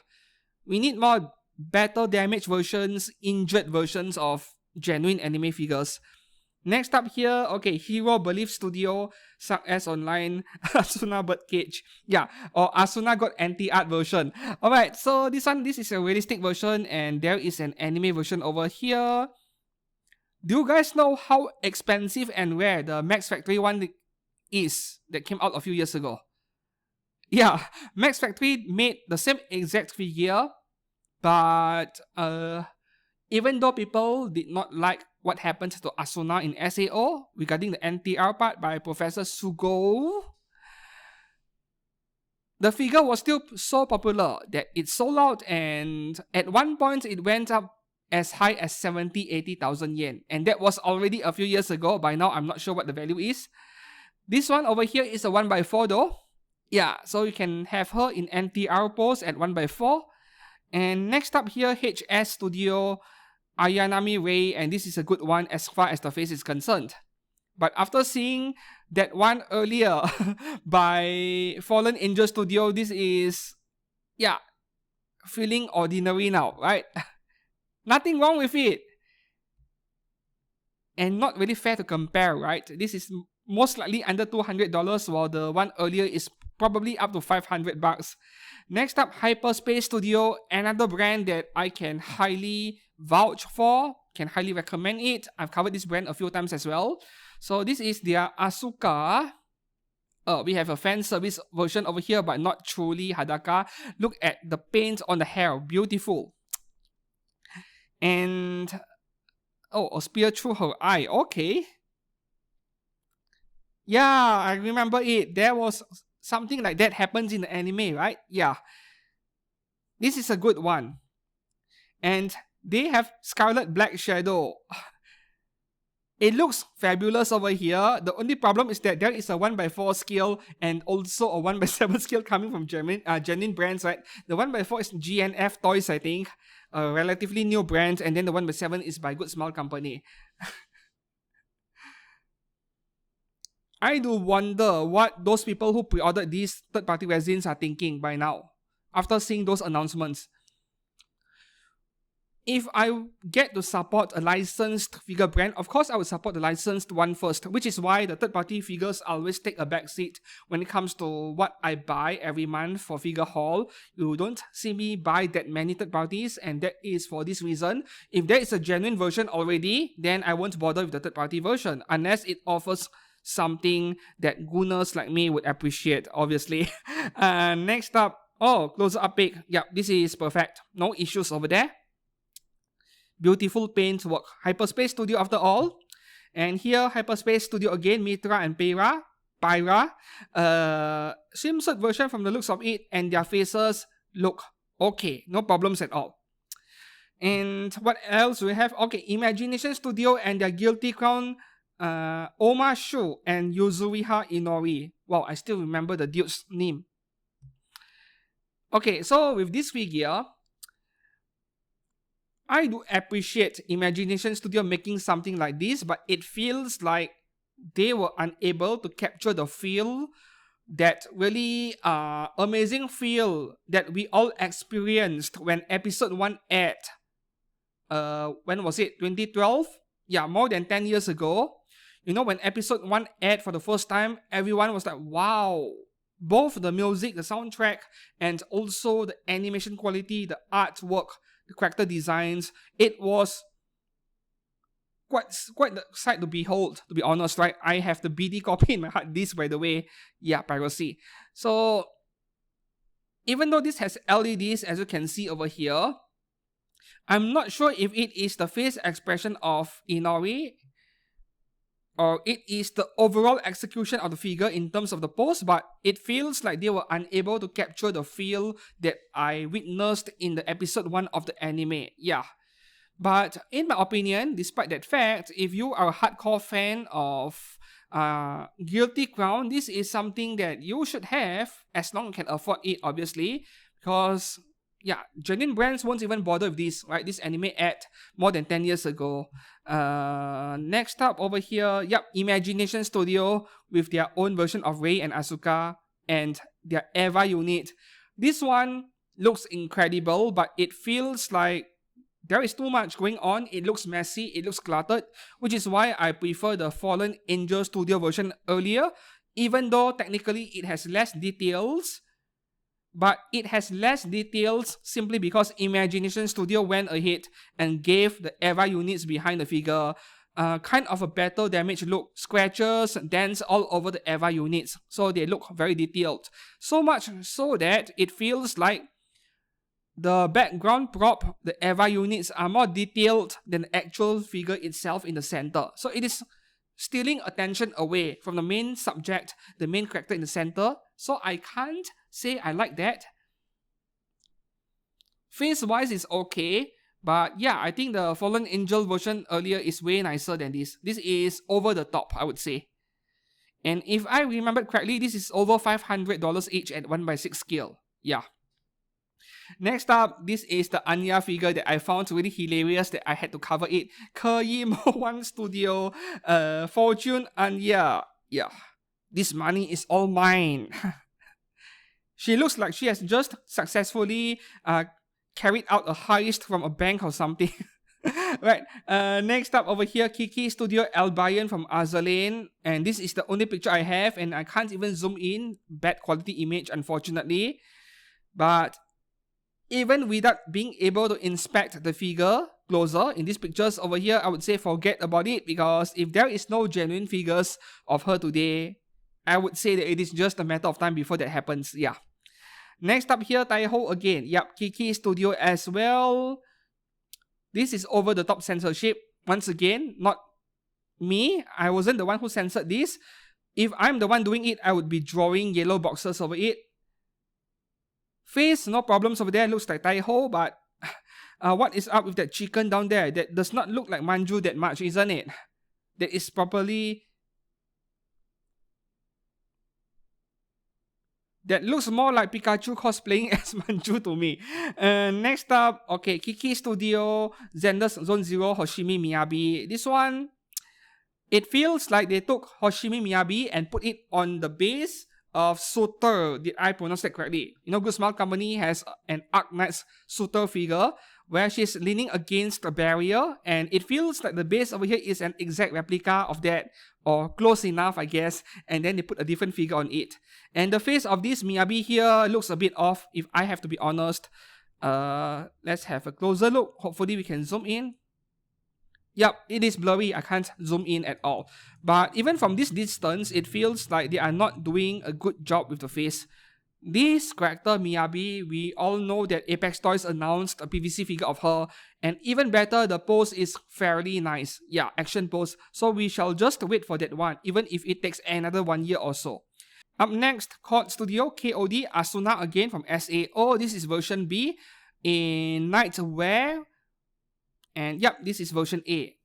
we need more battle damage versions, injured versions of genuine anime figures. Next up here, okay, Hero Belief Studio, Suck Ass Online, Asuna Birdcage. Yeah, or Asuna got anti-art version. Alright, so this is a realistic version and there is an anime version over here. Do you guys know how expensive and rare the Max Factory one is that came out a few years ago? Yeah, Max Factory made the same exact figure, but even though people did not like what happened to Asuna in SAO regarding the NTR part by Professor Sugo, the figure was still so popular that it sold out and at one point it went up as high as 70,000-80,000 yen. And that was already a few years ago. By now, I'm not sure what the value is. This one over here is a 1x4 though. Yeah, so you can have her in NTR pose at 1x4. And next up here, HS Studio, Ayanami Rei, and this is a good one as far as the face is concerned. But after seeing that one earlier by Fallen Angel Studio, this is, yeah, feeling ordinary now, right? Nothing wrong with it. And not really fair to compare, right? This is most likely under $200 while the one earlier is probably up to $500. Next up, Hyperspace Studio, another brand that I can highly vouch for, can highly recommend it. I've covered this brand a few times as well. So this is their Asuka. We have a fan service version over here, but not truly Hadaka. Look at the paint on the hair, beautiful. And, oh, a spear through her eye, okay. Yeah, I remember it. There was something like that happens in the anime, right? Yeah. This is a good one. And they have Scarlet Black Shadow. It looks fabulous over here. The only problem is that there is a 1x4 scale and also a 1x7 scale coming from genuine brands, right? The 1x4 is GNF Toys, I think. A relatively new brand. And then the 1x7 is by Good Smile Company. I do wonder what those people who pre-ordered these third-party resins are thinking by now, after seeing those announcements. If I get to support a licensed figure brand, of course I would support the licensed one first, which is why the third-party figures always take a backseat when it comes to what I buy every month for Figure Haul. You don't see me buy that many third parties, and that is for this reason. If there is a genuine version already, then I won't bother with the third-party version, unless it offers something that gooners like me would appreciate, obviously. Next up, oh, closer up pic. Yeah, this is perfect. No issues over there. Beautiful paint work. Hyperspace Studio after all. And here, Hyperspace Studio again, Mitra and Pyra. Swimsuit version from the looks of it, and their faces look okay. No problems at all. And what else we have? Okay, Imagination Studio and their Guilty Crown, Oma Shu and Yuzuriha Inori. Wow, I still remember the dude's name. Okay, so with this figure, I do appreciate Imagination Studio making something like this, but it feels like they were unable to capture the feel, that really amazing feel that we all experienced when episode 1 aired. When was it? 2012? Yeah, more than 10 years ago. You know, when episode 1 aired for the first time, everyone was like, wow. Both the music, the soundtrack, and also the animation quality, the artwork, the character designs, it was quite the sight to behold, to be honest, right? I have the BD copy in my hard disk, by the way. Yeah, piracy. So, even though this has LEDs, as you can see over here, I'm not sure if it is the face expression of Inori or it is the overall execution of the figure in terms of the pose, but it feels like they were unable to capture the feel that I witnessed in the episode 1 of the anime. Yeah. But in my opinion, despite that fact, if you are a hardcore fan of Guilty Crown, this is something that you should have as long as you can afford it, obviously, because yeah, genuine brands won't even bother with this, right? This anime ad more than 10 years ago. Next up over here, yep, Imagination Studio with their own version of Rei and Asuka and their EVA unit. This one looks incredible, but it feels like there is too much going on. It looks messy, it looks cluttered, which is why I prefer the Fallen Angel Studio version earlier, even though technically it has less details. But it has less details simply because Imagination Studio went ahead and gave the EVA units behind the figure kind of a battle damage look. Scratches, dents all over the EVA units. So they look very detailed. So much so that it feels like the background prop, the EVA units, are more detailed than the actual figure itself in the center. So it is stealing attention away from the main subject, the main character in the center. So I can't say I like that. Face-wise is okay, but yeah, I think the Fallen Angel version earlier is way nicer than this. This is over the top, I would say. And if I remember correctly, this is over $500 each at 1/6 scale. Yeah. Next up, this is the Anya figure that I found really hilarious that I had to cover it. UME Studio, Fortune Anya. Yeah, this money is all mine. She looks like she has just successfully carried out a heist from a bank or something. Right, next up over here, Kiki Studio Albion from Azalane. And this is the only picture I have, and I can't even zoom in. Bad quality image, unfortunately. But even without being able to inspect the figure closer, in these pictures over here, I would say forget about it, because if there is no genuine figures of her today, I would say that it is just a matter of time before that happens. Yeah. Next up here, Taiho again. Yep, Kiki Studio as well. This is over the top censorship. Once again, not me. I wasn't the one who censored this. If I'm the one doing it, I would be drawing yellow boxes over it. Face, no problems over there. Looks like Taiho, but what is up with that chicken down there? That does not look like Manju that much, isn't it? That is properly... That looks more like Pikachu cosplaying as Manju to me. Next up, okay, Kiki Studio, Zender's Zone Zero, Hoshimi Miyabi. This one, it feels like they took Hoshimi Miyabi and put it on the base of Suter. Did I pronounce that correctly? You know, Good Smile Company has an Arknight's Suter figure where she's leaning against a barrier, and it feels like the base over here is an exact replica of that, or close enough, I guess, and then they put a different figure on it. And the face of this Miyabi here looks a bit off, if I have to be honest. Let's have a closer look. Hopefully we can zoom in. Yep, it is blurry. I can't zoom in at all. But even from this distance, it feels like they are not doing a good job with the face. This character, Miyabi, we all know that Apex Toys announced a PVC figure of her, and even better, the pose is fairly nice. Yeah, action pose. So we shall just wait for that one, even if it takes another 1 year or so. Up next, KOD Studio, KOD, Asuna again from SA. Oh, this is version B in Nightwear. And yep, this is version A.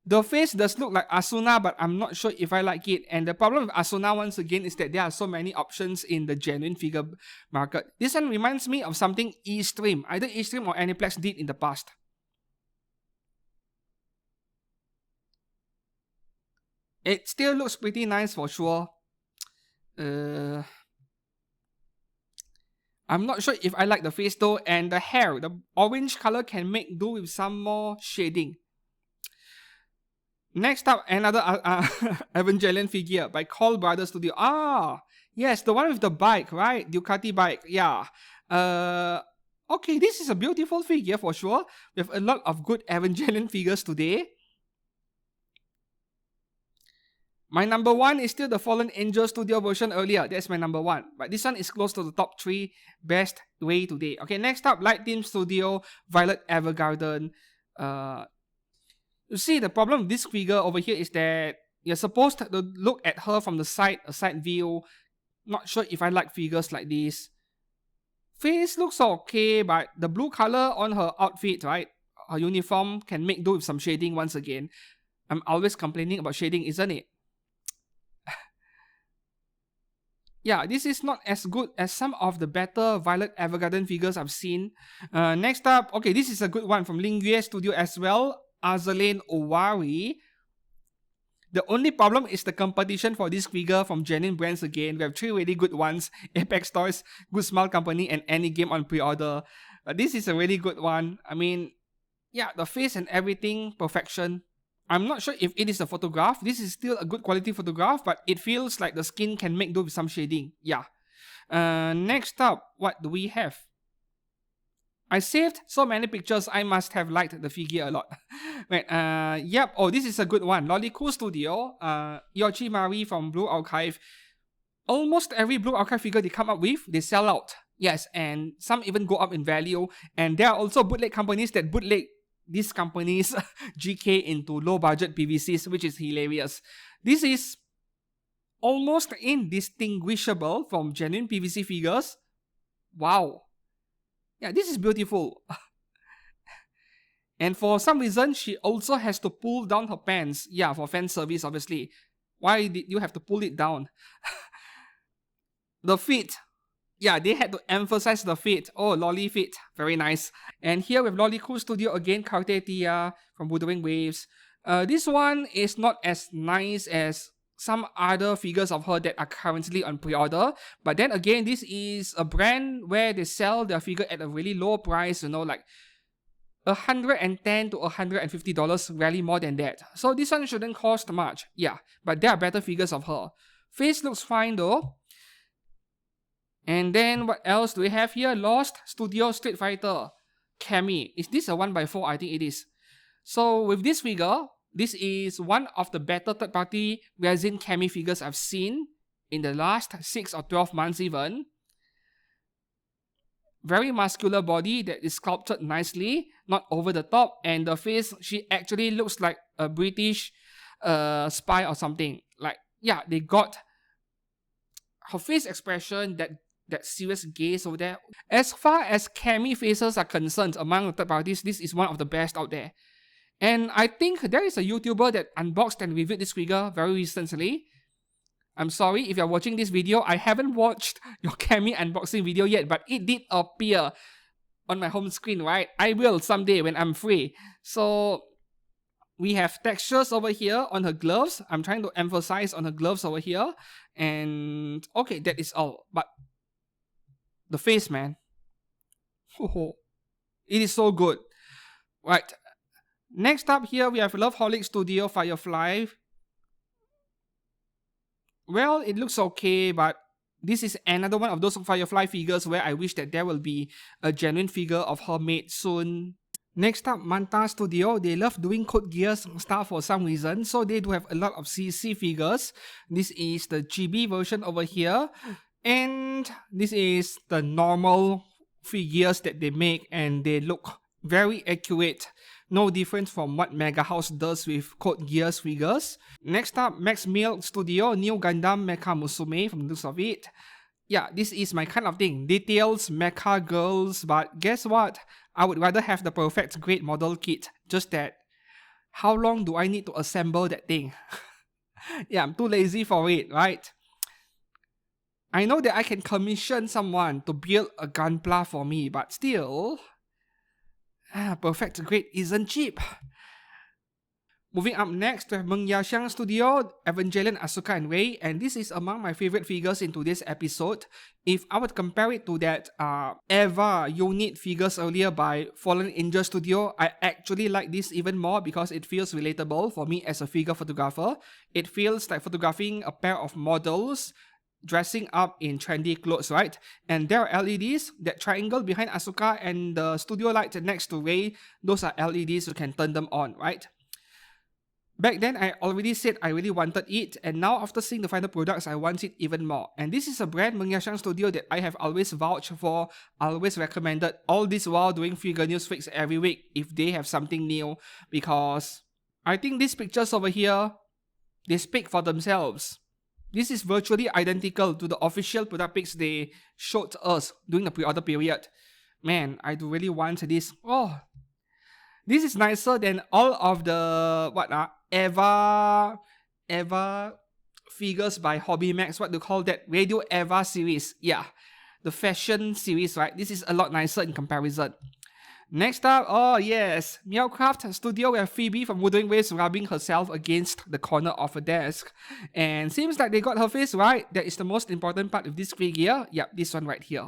The face does look like Asuna, but I'm not sure if I like it. And the problem with Asuna once again is that there are so many options in the genuine figure market. This one reminds me of something Eastream, either Eastream or Aniplex did in the past. It still looks pretty nice for sure. I'm not sure if I like the face though, and the hair, the orange color can make do with some more shading. Next up, another Evangelion figure by ARta Studio. Ah, yes, the one with the bike, right? Ducati bike, yeah. Okay, this is a beautiful figure for sure. We have a lot of good Evangelion figures today. My number one is still the Fallen Angel Studio version earlier. That's my number one. But this one is close to the top 3 best way today. Okay, next up, Light Team Studio, Violet Evergarden. You see, the problem with this figure over here is that you're supposed to look at her from the side, a side view. Not sure if I like figures like this. Face looks okay, but the blue color on her outfit, right? Her uniform can make do with some shading once again. I'm always complaining about shading, isn't it? Yeah, this is not as good as some of the better Violet Evergarden figures I've seen. Next up, okay, this is a good one from Ling Yue Studio as well. Azalane Owari. The only problem is the competition for this figure from genuine brands again. We have 3 really good ones. Apex Toys, Good Smile Company, and Any Game on pre-order. This is a really good one. I mean, yeah, the face and everything, perfection. I'm not sure if it is a photograph. This is still a good quality photograph, but it feels like the skin can make do with some shading. Yeah. Next up, what do we have? I saved so many pictures, I must have liked the figure a lot. Wait, yep. Oh, this is a good one. Lolikoo Studio, Yoshimari from Blue Archive. Almost every Blue Archive figure they come up with, they sell out. Yes, and some even go up in value. And there are also bootleg companies that bootleg these companies' GK into low-budget PVCs, which is hilarious. This is almost indistinguishable from genuine PVC figures. Wow. Yeah, this is beautiful. And for some reason, she also has to pull down her pants. Yeah, for fan service, obviously. Why did you have to pull it down? The feet. Yeah, they had to emphasize the feet. Oh, lolly feet. Very nice. And here with Lolikoo Studio again, Tia from Wuthering Waves. This one is not as nice as some other figures of her that are currently on pre-order. But then again, this is a brand where they sell their figure at a really low price, you know, like $110 to $150, rarely more than that. So this one shouldn't cost much. Yeah, but there are better figures of her. Face looks fine though. And then what else do we have here? Lost Studio Street Fighter Kami. Is this a 1x4? I think it is. So with this figure, this is one of the better third-party resin Kami figures I've seen in the last 6 or 12 months even. Very muscular body that is sculpted nicely, not over the top. And the face, she actually looks like a British spy or something. Like, yeah, they got her face expression, that serious gaze over there. As far as Kami faces are concerned, among the third parties, this is one of the best out there. And I think there is a YouTuber that unboxed and reviewed this figure very recently. I'm sorry if you're watching this video, I haven't watched your Kami unboxing video yet, but it did appear on my home screen, right? I will someday when I'm free. So we have textures over here on her gloves. I'm trying to emphasize on her gloves over here. And okay, that is all. But the face, man. It is so good. Right. Next up here, we have Loveholic Studio Firefly. Well, it looks okay, but this is another one of those Firefly figures where I wish that there will be a genuine figure of her made soon. Next up, Manta Studio. They love doing Code Geass stuff for some reason, so they do have a lot of CC figures. This is the chibi version over here, and this is the normal figures that they make, and they look very accurate. No difference from what Mega House does with Code Geass figures. Next up, Max Milk Studio, New Gundam Mecha Musume from the looks of it. Yeah, this is my kind of thing. Details, mecha girls, but guess what? I would rather have the perfect grade model kit. Just that, how long do I need to assemble that thing? Yeah, I'm too lazy for it, right? I know that I can commission someone to build a gunpla for me, but still, perfect grade isn't cheap. Moving up next, we have MeowCraft Studio, Evangelion, Asuka, and Rei, and this is among my favorite figures in today's episode. If I would compare it to that Eva unit figures earlier by Fallen Angel Studio, I actually like this even more because it feels relatable for me as a figure photographer. It feels like photographing a pair of models dressing up in trendy clothes, right? And there are LEDs. That triangle behind Asuka and the studio light next to Rei, those are LEDs, you can turn them on, right? Back then, I already said I really wanted it, and now after seeing the final products, I want it even more. And this is a brand, MeowCraft Studio, that I have always vouched for, always recommended, all this while doing figure news freaks every week if they have something new, because I think these pictures over here, they speak for themselves. This is virtually identical to the official product pics they showed us during the pre-order period. Man, I do really want this. Oh, this is nicer than all of the Eva figures by Hobby Max. What do you call that? Radio Eva series. Yeah, the fashion series, right? This is a lot nicer in comparison. Next up, oh yes, MeowCraft Studio, where Phoebe from Wuthering Waves rubbing herself against the corner of a desk. And seems like they got her face right. That is the most important part of this figure. Yep, this one right here.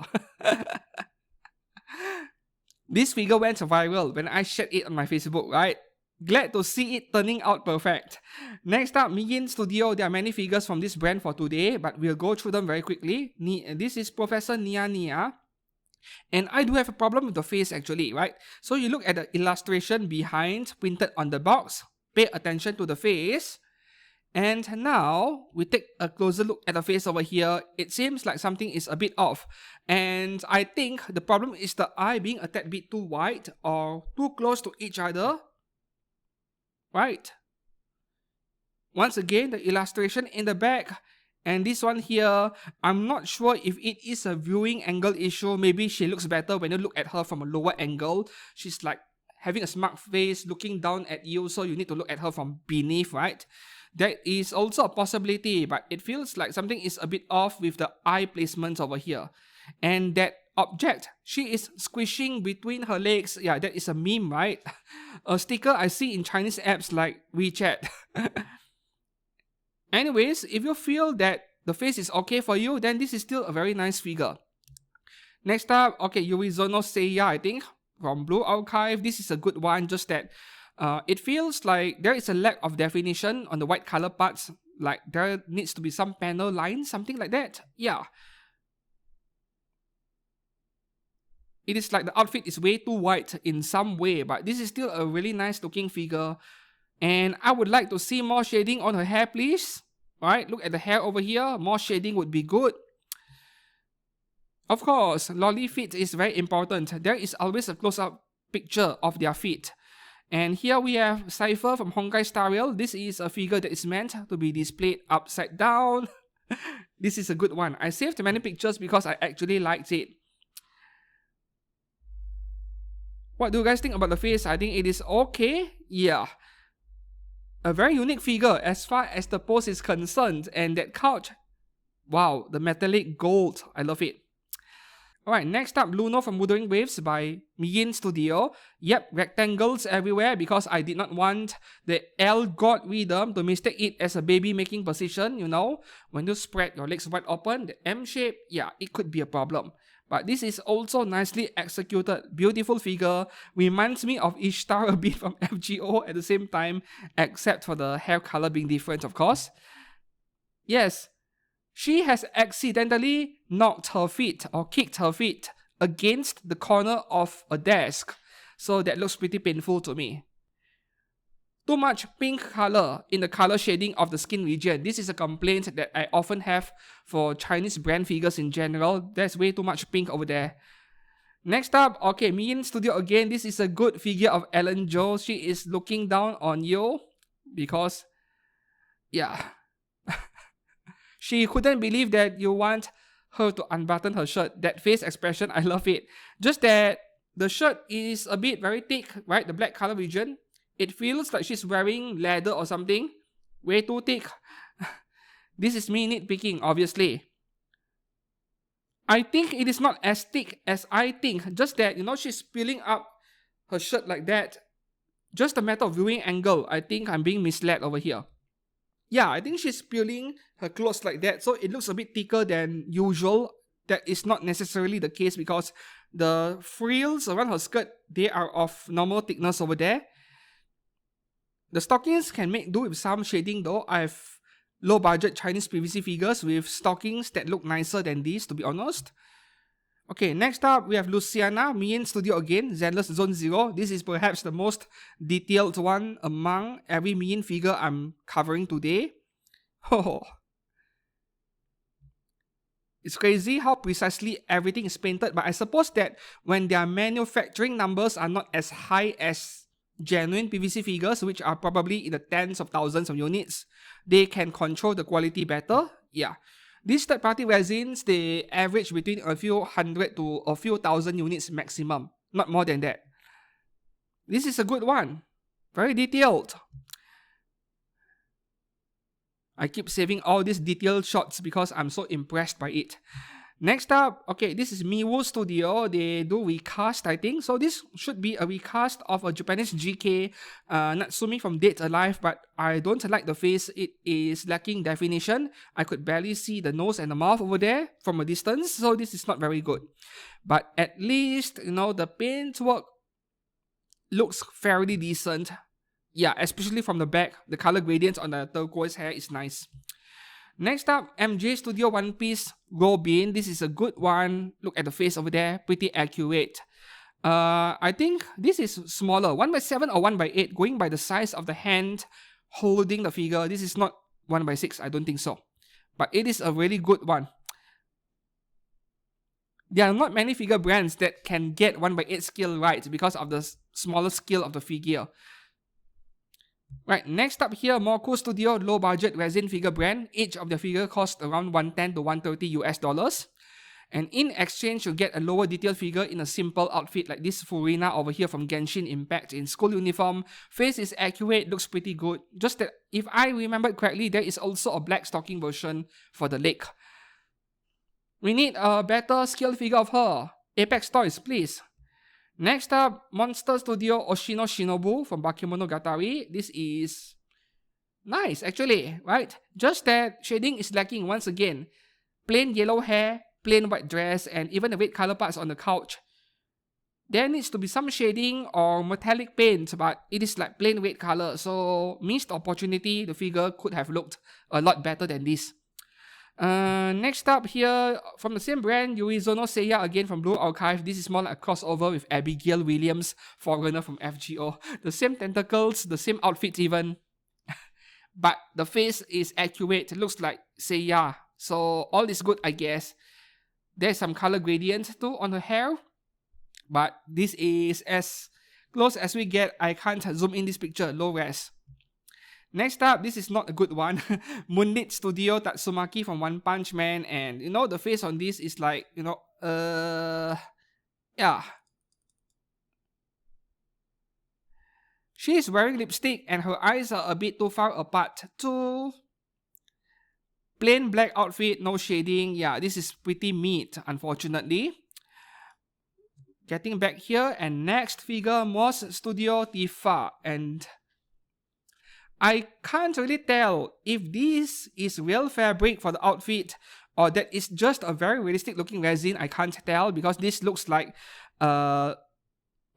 This figure went viral when I shared it on my Facebook, right? Glad to see it turning out perfect. Next up, Yin Studio. There are many figures from this brand for today, but we'll go through them very quickly. This is Professor Nia. And I do have a problem with the face actually, right? So you look at the illustration behind, printed on the box, pay attention to the face. And now, we take a closer look at the face over here. It seems like something is a bit off. And I think the problem is the eye being a tad bit too wide or too close to each other. Right? Once again, the illustration in the back. And this one here, I'm not sure if it is a viewing angle issue. Maybe she looks better when you look at her from a lower angle. She's like having a smug face looking down at you, so you need to look at her from beneath, right? That is also a possibility, but it feels like something is a bit off with the eye placements over here. And that object, she is squishing between her legs. Yeah, that is a meme, right? A sticker I see in Chinese apps like WeChat. Anyways, if you feel that the face is okay for you, then this is still a very nice figure. Next up, okay, Yurizono Seiya, I think, from Blue Archive. This is a good one, just that it feels like there is a lack of definition on the white color parts. Like there needs to be some panel lines, something like that. Yeah. It is like the outfit is way too white in some way, but this is still a really nice looking figure. And I would like to see more shading on her hair, please. Alright, look at the hair over here. More shading would be good. Of course, lolly feet is very important. There is always a close-up picture of their feet. And here we have Cypher from Honkai Star Rail. This is a figure that is meant to be displayed upside down. This is a good one. I saved many pictures because I actually liked it. What do you guys think about the face? I think it is okay. Yeah. A very unique figure as far as the pose is concerned. And that couch, wow, the metallic gold. I love it. Alright, next up, Luno from Wuthering Waves by Yin Studio. Yep, rectangles everywhere because I did not want the L God rhythm to mistake it as a baby making position, you know. When you spread your legs wide open, the M shape, yeah, it could be a problem. But this is also nicely executed, beautiful figure. Reminds me of Ishtar a bit from FGO at the same time, except for the hair color being different, of course. Yes, she has accidentally knocked her feet or kicked her feet against the corner of a desk. So that looks pretty painful to me. Too much pink color in the color shading of the skin region. This is a complaint that I often have for Chinese brand figures in general. There's way too much pink over there. Next up, okay, Yin Studio again. This is a good figure of Ellen Jo. She is looking down on you because, yeah, she couldn't believe that you want her to unbutton her shirt. That face expression, I love it. Just that the shirt is a bit very thick, right? The black color region. It feels like she's wearing leather or something. Way too thick. This is me nitpicking, obviously. I think it is not as thick as I think. Just that, you know, she's peeling up her shirt like that. Just a matter of viewing angle. I think I'm being misled over here. Yeah, I think she's peeling her clothes like that. So it looks a bit thicker than usual. That is not necessarily the case because the frills around her skirt, they are of normal thickness over there. The stockings can make do with some shading though. I have low budget Chinese PVC figures with stockings that look nicer than these, to be honest. Okay, next up we have Luciana, Yin Studio again, Zenless Zone 0. This is perhaps the most detailed one among every Yin figure I'm covering today. Oh, it's crazy how precisely everything is painted, but I suppose that when their manufacturing numbers are not as high as genuine PVC figures, which are probably in the tens of thousands of units, they can control the quality better. Yeah. These third-party resins, they average between a few hundred to a few thousand units maximum. Not more than that. This is a good one. Very detailed. I keep saving all these detailed shots because I'm so impressed by it. Next up, okay, this is Miwu Studio. They do recast, I think. So this should be a recast of a Japanese GK Natsumi from Dead Alive, but I don't like the face. It is lacking definition. I could barely see the nose and the mouth over there from a distance, so this is not very good. But at least, you know, the paintwork looks fairly decent. Yeah, especially from the back. The color gradients on the turquoise hair is nice. Next up, MJ Studio One Piece Robin. This is a good one. Look at the face over there. Pretty accurate. I think this is smaller. 1/7 or 1/8. Going by the size of the hand holding the figure. This is not 1/6. I don't think so. But it is a really good one. There are not many figure brands that can get 1/8 scale right because of the smaller scale of the figure. Right, next up here, MoKu Studio, low budget resin figure brand. Each of the figure costs around $110 to $130 US. And in exchange, you get a lower detail figure in a simple outfit like this Furina over here from Genshin Impact in school uniform. Face is accurate, looks pretty good. Just that, if I remember correctly, there is also a black stocking version for the leg. We need a better scale figure of her. Apex Toys, please. Next up, Monster Studio Oshino Shinobu from Bakemonogatari. This is nice, actually, right? Just that shading is lacking once again. Plain yellow hair, plain white dress, and even the red color parts on the couch. There needs to be some shading or metallic paint, but it is like plain red color, so missed opportunity. The figure could have looked a lot better than this. Next up here, from the same brand, Yurizono Seiya again from Blue Archive. This is more like a crossover with Abigail Williams, Forerunner from FGO. The same tentacles, the same outfits even. But the face is accurate. It looks like Seiya. So all is good, I guess. There's some color gradient too on her hair. But this is as close as we get. I can't zoom in this picture, low res. Next up, this is not a good one. Moonlit Studio Tatsumaki from One Punch Man. And, you know, the face on this is like, you know, yeah. She is wearing lipstick and her eyes are a bit too far apart too. Plain black outfit, no shading. Yeah, this is pretty mid, unfortunately. Getting back here, and next figure, Moss Studio Tifa. And I can't really tell if this is real fabric for the outfit or that is just a very realistic looking resin. I can't tell because this looks like a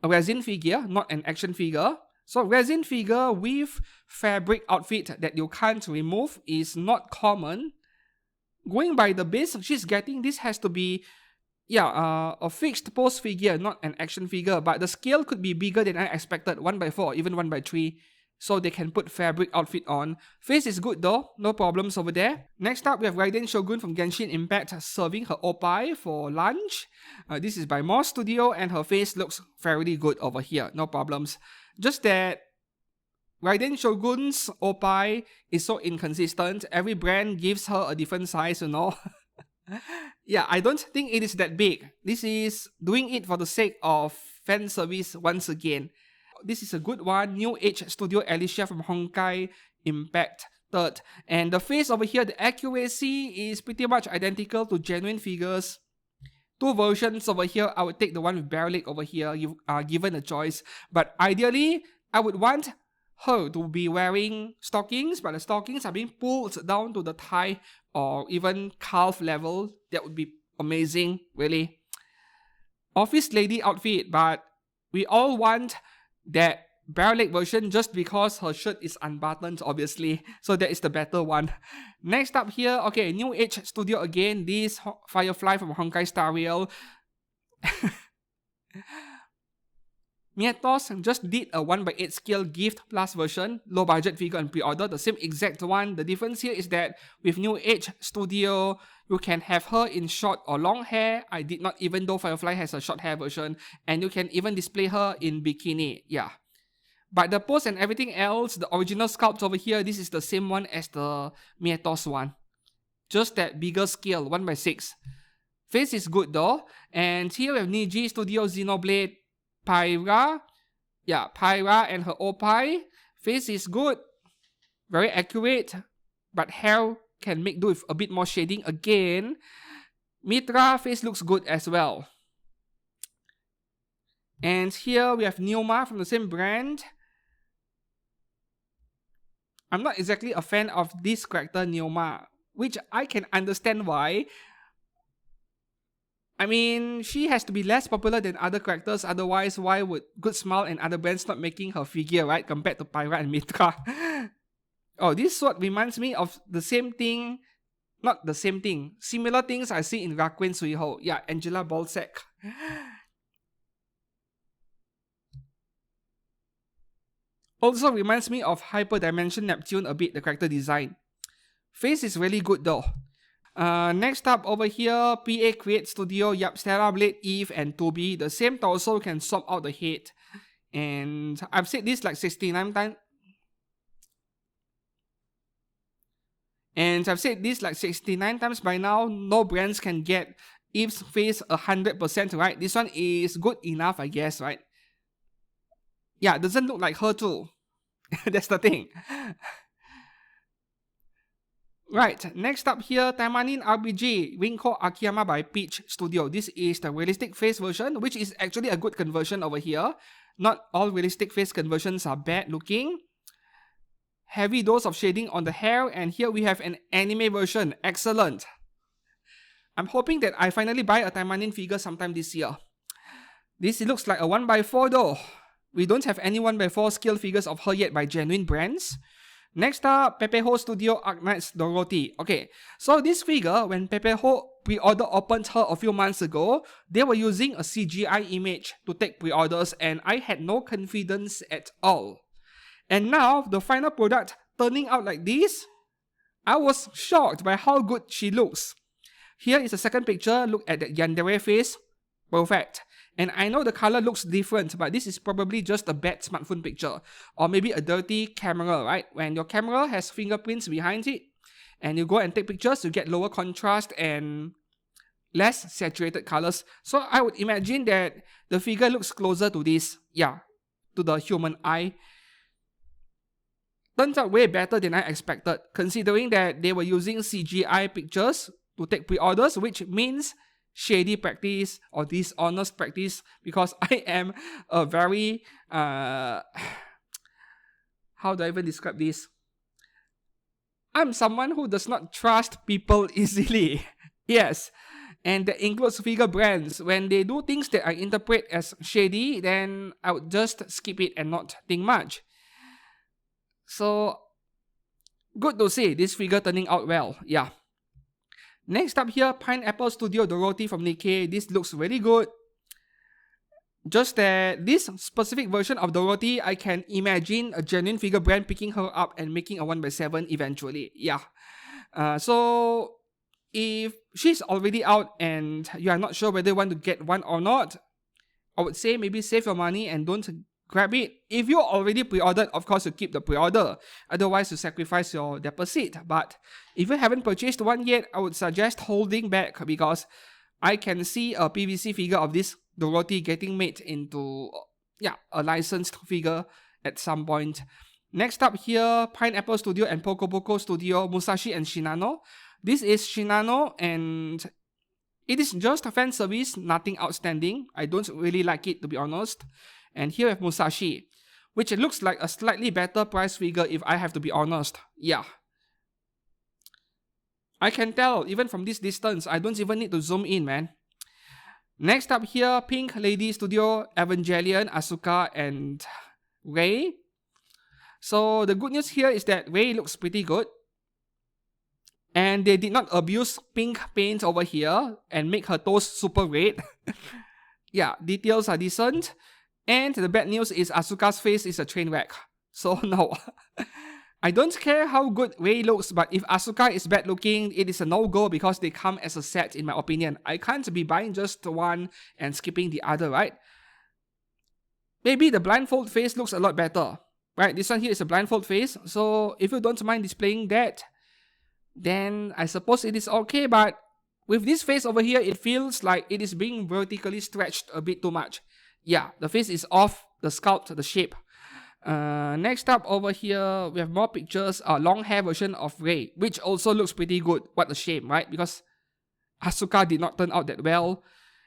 resin figure, not an action figure. So resin figure with fabric outfit that you can't remove is not common. Going by the base she's getting, this has to be a fixed pose figure, not an action figure, but the scale could be bigger than I expected, 1/4, even 1/3. So they can put fabric outfit on. Face is good though, no problems over there. Next up, we have Raiden Shogun from Genshin Impact serving her opai for lunch. This is by MeowCraft Studio, and her face looks fairly good over here, no problems. Just that Raiden Shogun's opai is so inconsistent. Every brand gives her a different size, you know. Yeah, I don't think it is that big. This is doing it for the sake of fan service once again. This is a good one. New Age Studio Alicia from Honkai Impact 3rd. And the face over here, the accuracy is pretty much identical to genuine figures. Two versions over here. I would take the one with bare leg over here, given a choice. But ideally, I would want her to be wearing stockings, but the stockings are being pulled down to the thigh or even calf level. That would be amazing, really. Office lady outfit, but we all want that bare leg version just because her shirt is unbuttoned, obviously. So that is the better one. Next up here, okay, New Age Studio again. This Firefly from Honkai Star Rail. Mietos just did a 1/8 scale gift plus version, low budget figure and pre-order, the same exact one. The difference here is that with New Age Studio, you can have her in short or long hair. I did not even though Firefly has a short hair version, and you can even display her in bikini, yeah. But the pose and everything else, the original sculpt over here, this is the same one as the Mietos one. Just that bigger scale, 1/6. Face is good though, and here we have Nib Studio Xenoblade Pyra, yeah, Pyra and her opai. Face is good, very accurate, but hair can make do with a bit more shading again. Mitra face looks good as well. And here we have Neoma from the same brand. I'm not exactly a fan of this character Neoma, which I can understand why. I mean, she has to be less popular than other characters, otherwise why would Good Smile and other brands not making her figure, right, compared to Pyra and Mitra? Oh, this sword reminds me of the same thing, not the same thing, similar things I see in Rakuen Suiho. Yeah, Angela Balzac. Also reminds me of Hyperdimension Neptune a bit, the character design. Face is really good though. Next up over here, PA Create Studio, yep, Stellar Blade, Eve, and Toby. The same torso can swap out the head. And I've said this like 69 times. And I've said this like 69 times by now. No brands can get Eve's face 100%, right? This one is good enough, I guess, right? Yeah, doesn't look like her too. That's the thing. Right, next up here, Taimanin RPG, Rinko Akiyama by Peach Studio. This is the realistic face version, which is actually a good conversion over here. Not all realistic face conversions are bad looking. Heavy dose of shading on the hair, and here we have an anime version. Excellent. I'm hoping that I finally buy a Taimanin figure sometime this year. This looks like a 1/4 though. We don't have any 1/4 scale figures of her yet by genuine brands. Next up, Pepeho Studio Arknight's Dorothy. Okay, so this figure, when Pepeho pre-order opened her a few months ago, they were using a CGI image to take pre-orders, and I had no confidence at all. And now, the final product turning out like this, I was shocked by how good she looks. Here is a second picture. Look at the yandere face. Perfect. And I know the color looks different, but this is probably just a bad smartphone picture. Or maybe a dirty camera, right? When your camera has fingerprints behind it, and you go and take pictures, you get lower contrast and less saturated colors. So I would imagine that the figure looks closer to this, yeah, to the human eye. Turns out way better than I expected, considering that they were using CGI pictures to take pre-orders, which means shady practice or dishonest practice, because I am a very how do I even describe this? I'm someone who does not trust people easily. Yes, and that includes figure brands. When they do things that I interpret as shady, then I would just skip it and not think much. So good to see this figure turning out well, yeah. Next up here, Pineapple Studio Dorothy from Nikkei. This looks really good. Just that this specific version of Dorothy, I can imagine a genuine figure brand picking her up and making a 1x7 eventually. Yeah. So if she's already out and you are not sure whether you want to get one or not, I would say maybe save your money and don't grab it. If you already pre-ordered, of course you keep the pre-order. Otherwise you sacrifice your deposit. But if you haven't purchased one yet, I would suggest holding back because I can see a PVC figure of this Dorothy getting made into a licensed figure at some point. Next up here, Pineapple Studio and Pepeho Studio, Musashi and Shinano. This is Shinano and it is just a fan service, nothing outstanding. I don't really like it, to be honest. And here we have Musashi, which looks like a slightly better price figure if I have to be honest. Yeah. I can tell, even from this distance, I don't even need to zoom in, man. Next up here, Pink Lady Studio, Evangelion, Asuka, and Rei. So the good news here is that Rei looks pretty good. And they did not abuse pink paint over here and make her toes super red. Yeah, details are decent. And the bad news is Asuka's face is a train wreck. So no. I don't care how good Rei looks, but if Asuka is bad looking, it is a no-go because they come as a set in my opinion. I can't be buying just one and skipping the other, right? Maybe the blindfold face looks a lot better. Right, this one here is a blindfold face. So if you don't mind displaying that, then I suppose it is okay, but with this face over here, it feels like it is being vertically stretched a bit too much. Yeah, the face is off, the sculpt, the shape. Next up over here, we have more pictures, long hair version of Rei, which also looks pretty good. What a shame, right? Because Asuka did not turn out that well.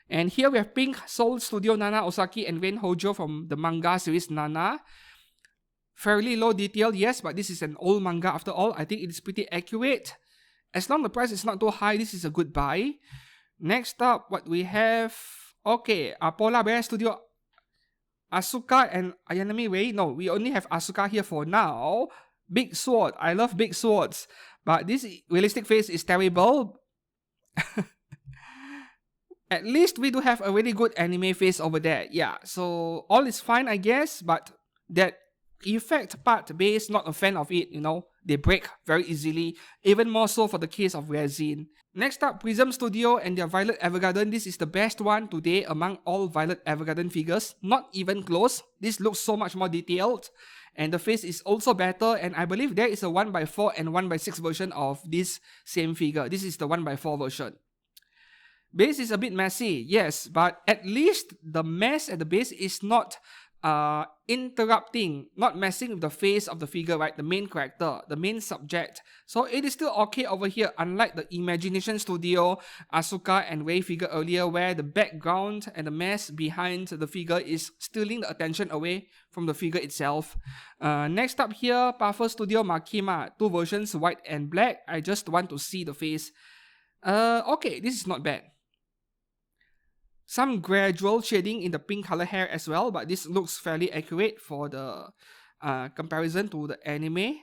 And here we have Pink Soul Studio Nana Osaki and Ren Hojo from the manga series Nana. Fairly low detail, yes, but this is an old manga after all. I think it is pretty accurate. As long as the price is not too high, this is a good buy. Next up, what we have... Okay, Polar Bear Studio, Asuka and Ayanami Rei. No, we only have Asuka here for now. Big sword. I love big swords. But this realistic face is terrible. At least we do have a really good anime face over there. Yeah, so all is fine, I guess. But that effect part base, not a fan of it, you know. They break very easily. Even more so for the case of resin. Next up, Prism Studio and their Violet Evergarden. This is the best one today among all Violet Evergarden figures. Not even close. This looks so much more detailed. And the face is also better. And I believe there is a 1x4 and 1x6 version of this same figure. This is the 1x4 version. Base is a bit messy, yes. But at least the mess at the base is not interrupting, not messing with the face of the figure, right? The main character, the main subject. So it is still okay over here, unlike the Imagination Studio, Asuka and Rei figure earlier, where the background and the mess behind the figure is stealing the attention away from the figure itself. Next up here, Pepeho Studio Makima, two versions, white and black. I just want to see the face. Okay, this is not bad. Some gradual shading in the pink color hair as well, but this looks fairly accurate for the comparison to the anime.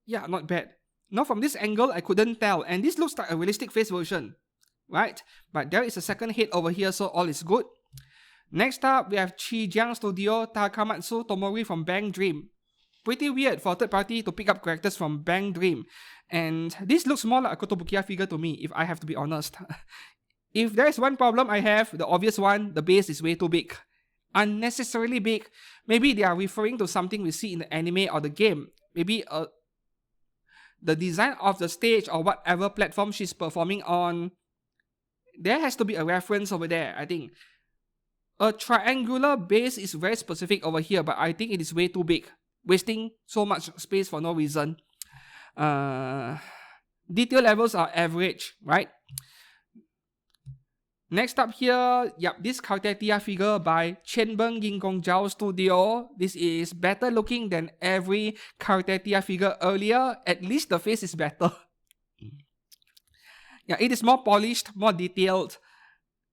Yeah, not bad. Now from this angle, I couldn't tell, and this looks like a realistic face version, right? But there is a second head over here, so all is good. Next up, we have CHIYAN Studio, Takamatsu Tomori from Bang Dream. Pretty weird for a third party to pick up characters from Bang Dream. And this looks more like a Kotobukiya figure to me, if I have to be honest. If there is one problem I have, the obvious one, the base is way too big. Unnecessarily big. Maybe they are referring to something we see in the anime or the game. Maybe the design of the stage or whatever platform she's performing on. There has to be a reference over there, I think. A triangular base is very specific over here, but I think it is way too big. Wasting so much space for no reason. Detail levels are average, right? Next up here, this Cartetia figure by Chenbeng Yinggongjao Studio. This is better looking than every Cartetia figure earlier. At least the face is better. Yeah, it is more polished, more detailed.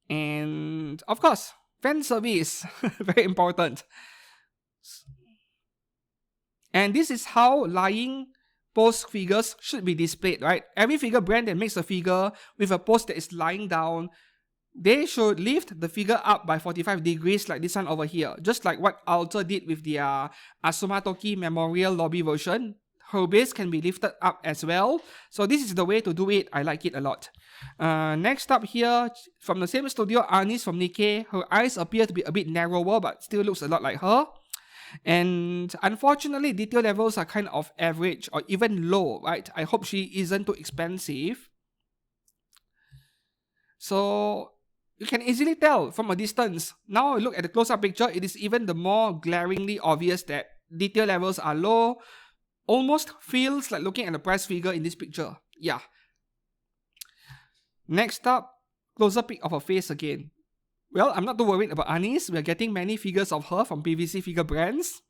And of course, fan service. Very important. And this is how lying pose figures should be displayed, right? Every figure brand that makes a figure with a pose that is lying down, they should lift the figure up by 45 degrees like this one over here. Just like what Alter did with their Asumatoki Memorial Lobby version. Her base can be lifted up as well. So this is the way to do it. I like it a lot. Next up here, from the same studio, Anis from Nikkei. Her eyes appear to be a bit narrower, but still looks a lot like her. And unfortunately, detail levels are kind of average or even low, right? I hope she isn't too expensive. So you can easily tell from a distance. Now look at the close-up picture, it is even the more glaringly obvious that detail levels are low. Almost feels like looking at the price figure in this picture. Yeah. Next up, closer pic of her face again. Well, I'm not too worried about Anis. We are getting many figures of her from PVC figure brands.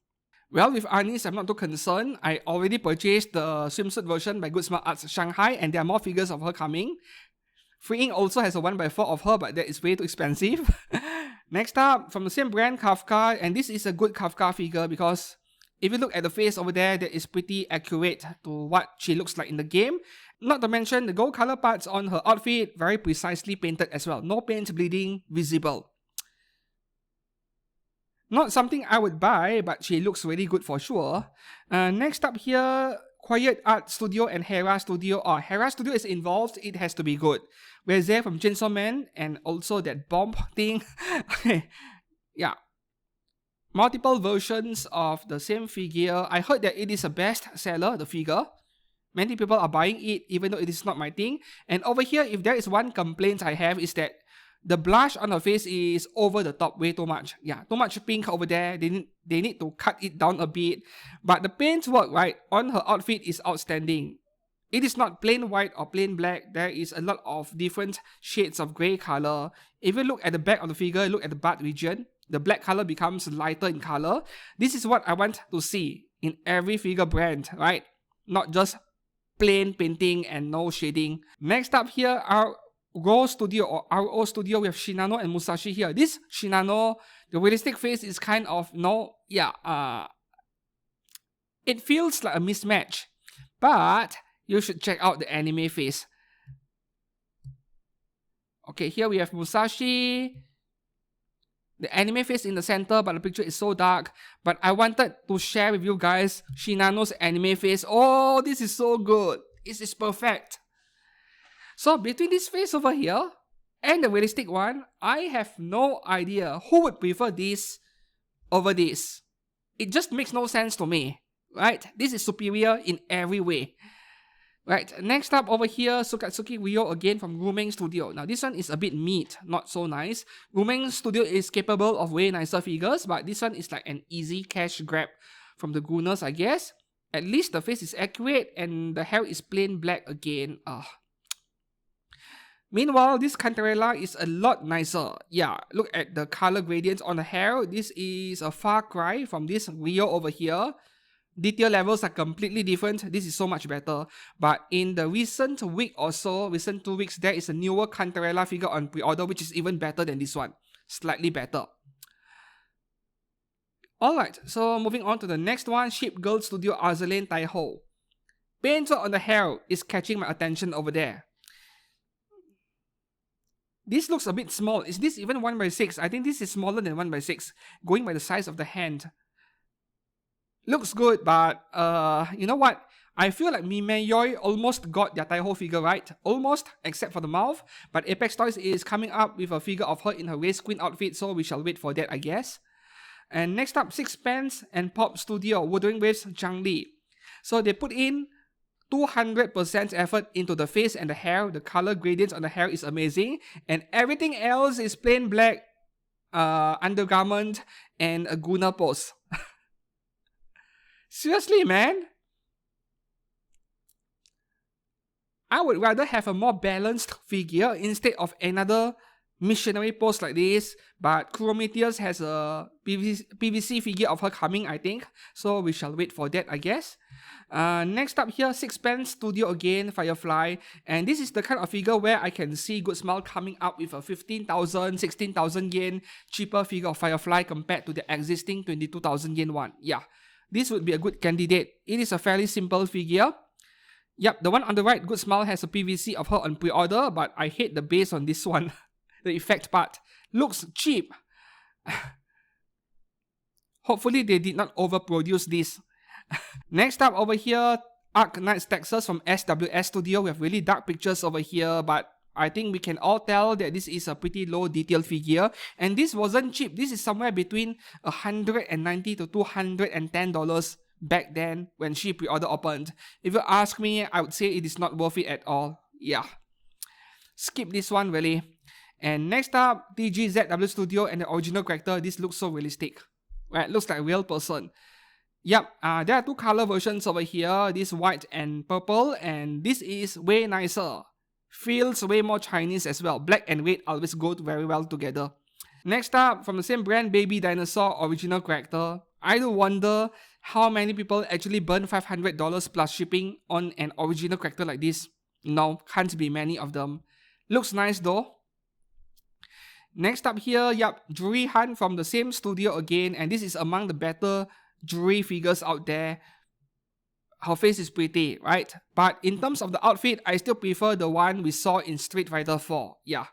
Well, with Anis, I'm not too concerned. I already purchased the swimsuit version by Good Smart Arts Shanghai, and there are more figures of her coming. Freeing also has a 1x4 of her, but that is way too expensive. Next up, from the same brand, Kafka, and this is a good Kafka figure because if you look at the face over there, that is pretty accurate to what she looks like in the game. Not to mention the gold color parts on her outfit, very precisely painted as well. No paint bleeding visible. Not something I would buy, but she looks really good for sure. Next up here, Quiet Art Studio and HeRa Studio. HeRa Studio is involved, it has to be good. Where's there from Chainsaw Man and also that bomb thing. Yeah. Multiple versions of the same figure. I heard that it is a best seller, the figure. Many people are buying it even though it is not my thing. And over here, if there is one complaint I have is that the blush on her face is over the top, way too much. Yeah, too much pink over there. They need to cut it down a bit. But the paint work, right, on her outfit is outstanding. It is not plain white or plain black. There is a lot of different shades of grey color. If you look at the back of the figure, look at the butt region, the black color becomes lighter in color. This is what I want to see in every figure brand, right? Not just plain painting and no shading. Next up here, our RO Studio or RO Studio, we have Shinano and Musashi here. This Shinano, the realistic face is kind of, it feels like a mismatch. But you should check out the anime face. Okay, here we have Musashi. The anime face in the center, but the picture is so dark. But I wanted to share with you guys Shinano's anime face. Oh, this is so good. This is perfect. So between this face over here and the realistic one, I have no idea who would prefer this over this. It just makes no sense to me, right? This is superior in every way. Right, next up over here, Sukatsuki Ryo again from UME Studio. Now this one is a bit meat, not so nice. UME Studio is capable of way nicer figures, but this one is like an easy cash grab from the Gooners, I guess. At least the face is accurate and the hair is plain black again. Meanwhile, this Cantarella is a lot nicer. Yeah, look at the color gradients on the hair. This is a far cry from this Ryo over here. Detail levels are completely different. This is so much better. But in the recent week or so, recent 2 weeks, there is a newer Cantarella figure on pre-order, which is even better than this one. Slightly better. Alright, so moving on to the next one, Ship Girl Studio Arzelaine Taiho. Paint on the hair is catching my attention over there. This looks a bit small. Is this even 1x6? I think this is smaller than 1x6, going by the size of the hand. Looks good, but you know what? I feel like Mimeyoi almost got their Taiho figure right. Almost, except for the mouth. But Apex Toys is coming up with a figure of her in her Race Queen outfit, so we shall wait for that, I guess. And next up, Sixpence and Pop Studio, Wuthering Waves Zhang Li. So they put in 200% effort into the face and the hair. The color gradients on the hair is amazing. And everything else is plain black undergarment and a Guna pose. Seriously, man? I would rather have a more balanced figure instead of another missionary pose like this. But Prometheus has a PVC figure of her coming, I think. So we shall wait for that, I guess. Next up here, Sixpence Studio again, Firefly. And this is the kind of figure where I can see Good Smile coming up with a 15,000, 16,000 yen cheaper figure of Firefly compared to the existing 22,000 yen one. Yeah. This would be a good candidate. It is a fairly simple figure. Yep, the one on the right, Good Smile, has a PVC of her on pre-order, but I hate the base on this one. The effect part. Looks cheap. Hopefully they did not overproduce this. Next up over here, Arc Knights Texas from SWS Studio. We have really dark pictures over here, but I think we can all tell that this is a pretty low detail figure. And this wasn't cheap. This is somewhere between $190 to $210 back then when she pre-order opened. If you ask me, I would say it is not worth it at all. Yeah. Skip this one really. And next up, TGZW Studio and the original character. This looks so realistic. Right, looks like a real person. Yep, there are two color versions over here. This white and purple, and this is way nicer. Feels way more Chinese as well. Black and red always go very well together. Next up, from the same brand, Baby Dinosaur original character. I do wonder how many people actually burn $500 plus shipping on an original character like this. No, can't be many of them. Looks nice though. Next up here, yep, Juri Han from the same studio again, and this is among the better Juri figures out there. Her face is pretty, right? But in terms of the outfit, I still prefer the one we saw in Street Fighter 4. Yeah.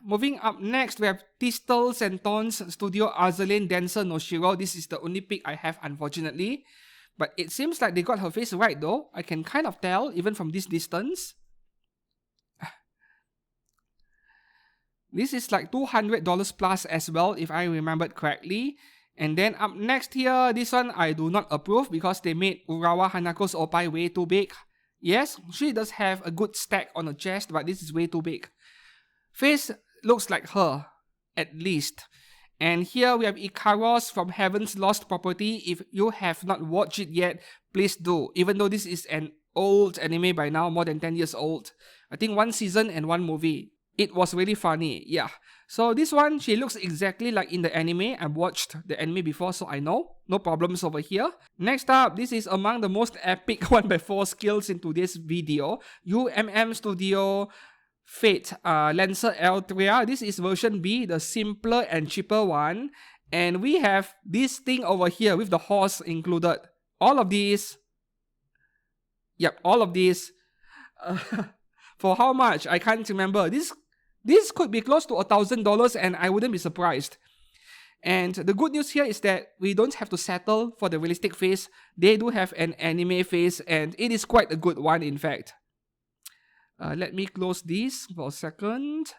Moving up next, we have Tistel Senton's Studio Azalane Dancer no Shiro. This is the only pick I have, unfortunately. But it seems like they got her face right though. I can kind of tell, even from this distance. This is like $200 plus as well, if I remembered correctly. And then up next here, this one I do not approve because they made Urawa Hanako's Oppai way too big. Yes, she does have a good stack on her chest, but this is way too big. Face looks like her, at least. And here we have Ikaros from Heaven's Lost Property. If you have not watched it yet, please do. Even though this is an old anime by now, more than 10 years old. I think 1 season and 1 movie. It was really funny, yeah. So this one, she looks exactly like in the anime. I've watched the anime before, so I know. No problems over here. Next up, this is among the most epic 1x4 skills in today's video. UME Studio Fate Lancer Aerta. This is version B, the simpler and cheaper one. And we have this thing over here with the horse included. All of these. Yep, all of these. For how much? I can't remember. This could be close to $1,000 and I wouldn't be surprised. And the good news here is that we don't have to settle for the realistic face. They do have an anime face and it is quite a good one in fact. Let me close this for a second.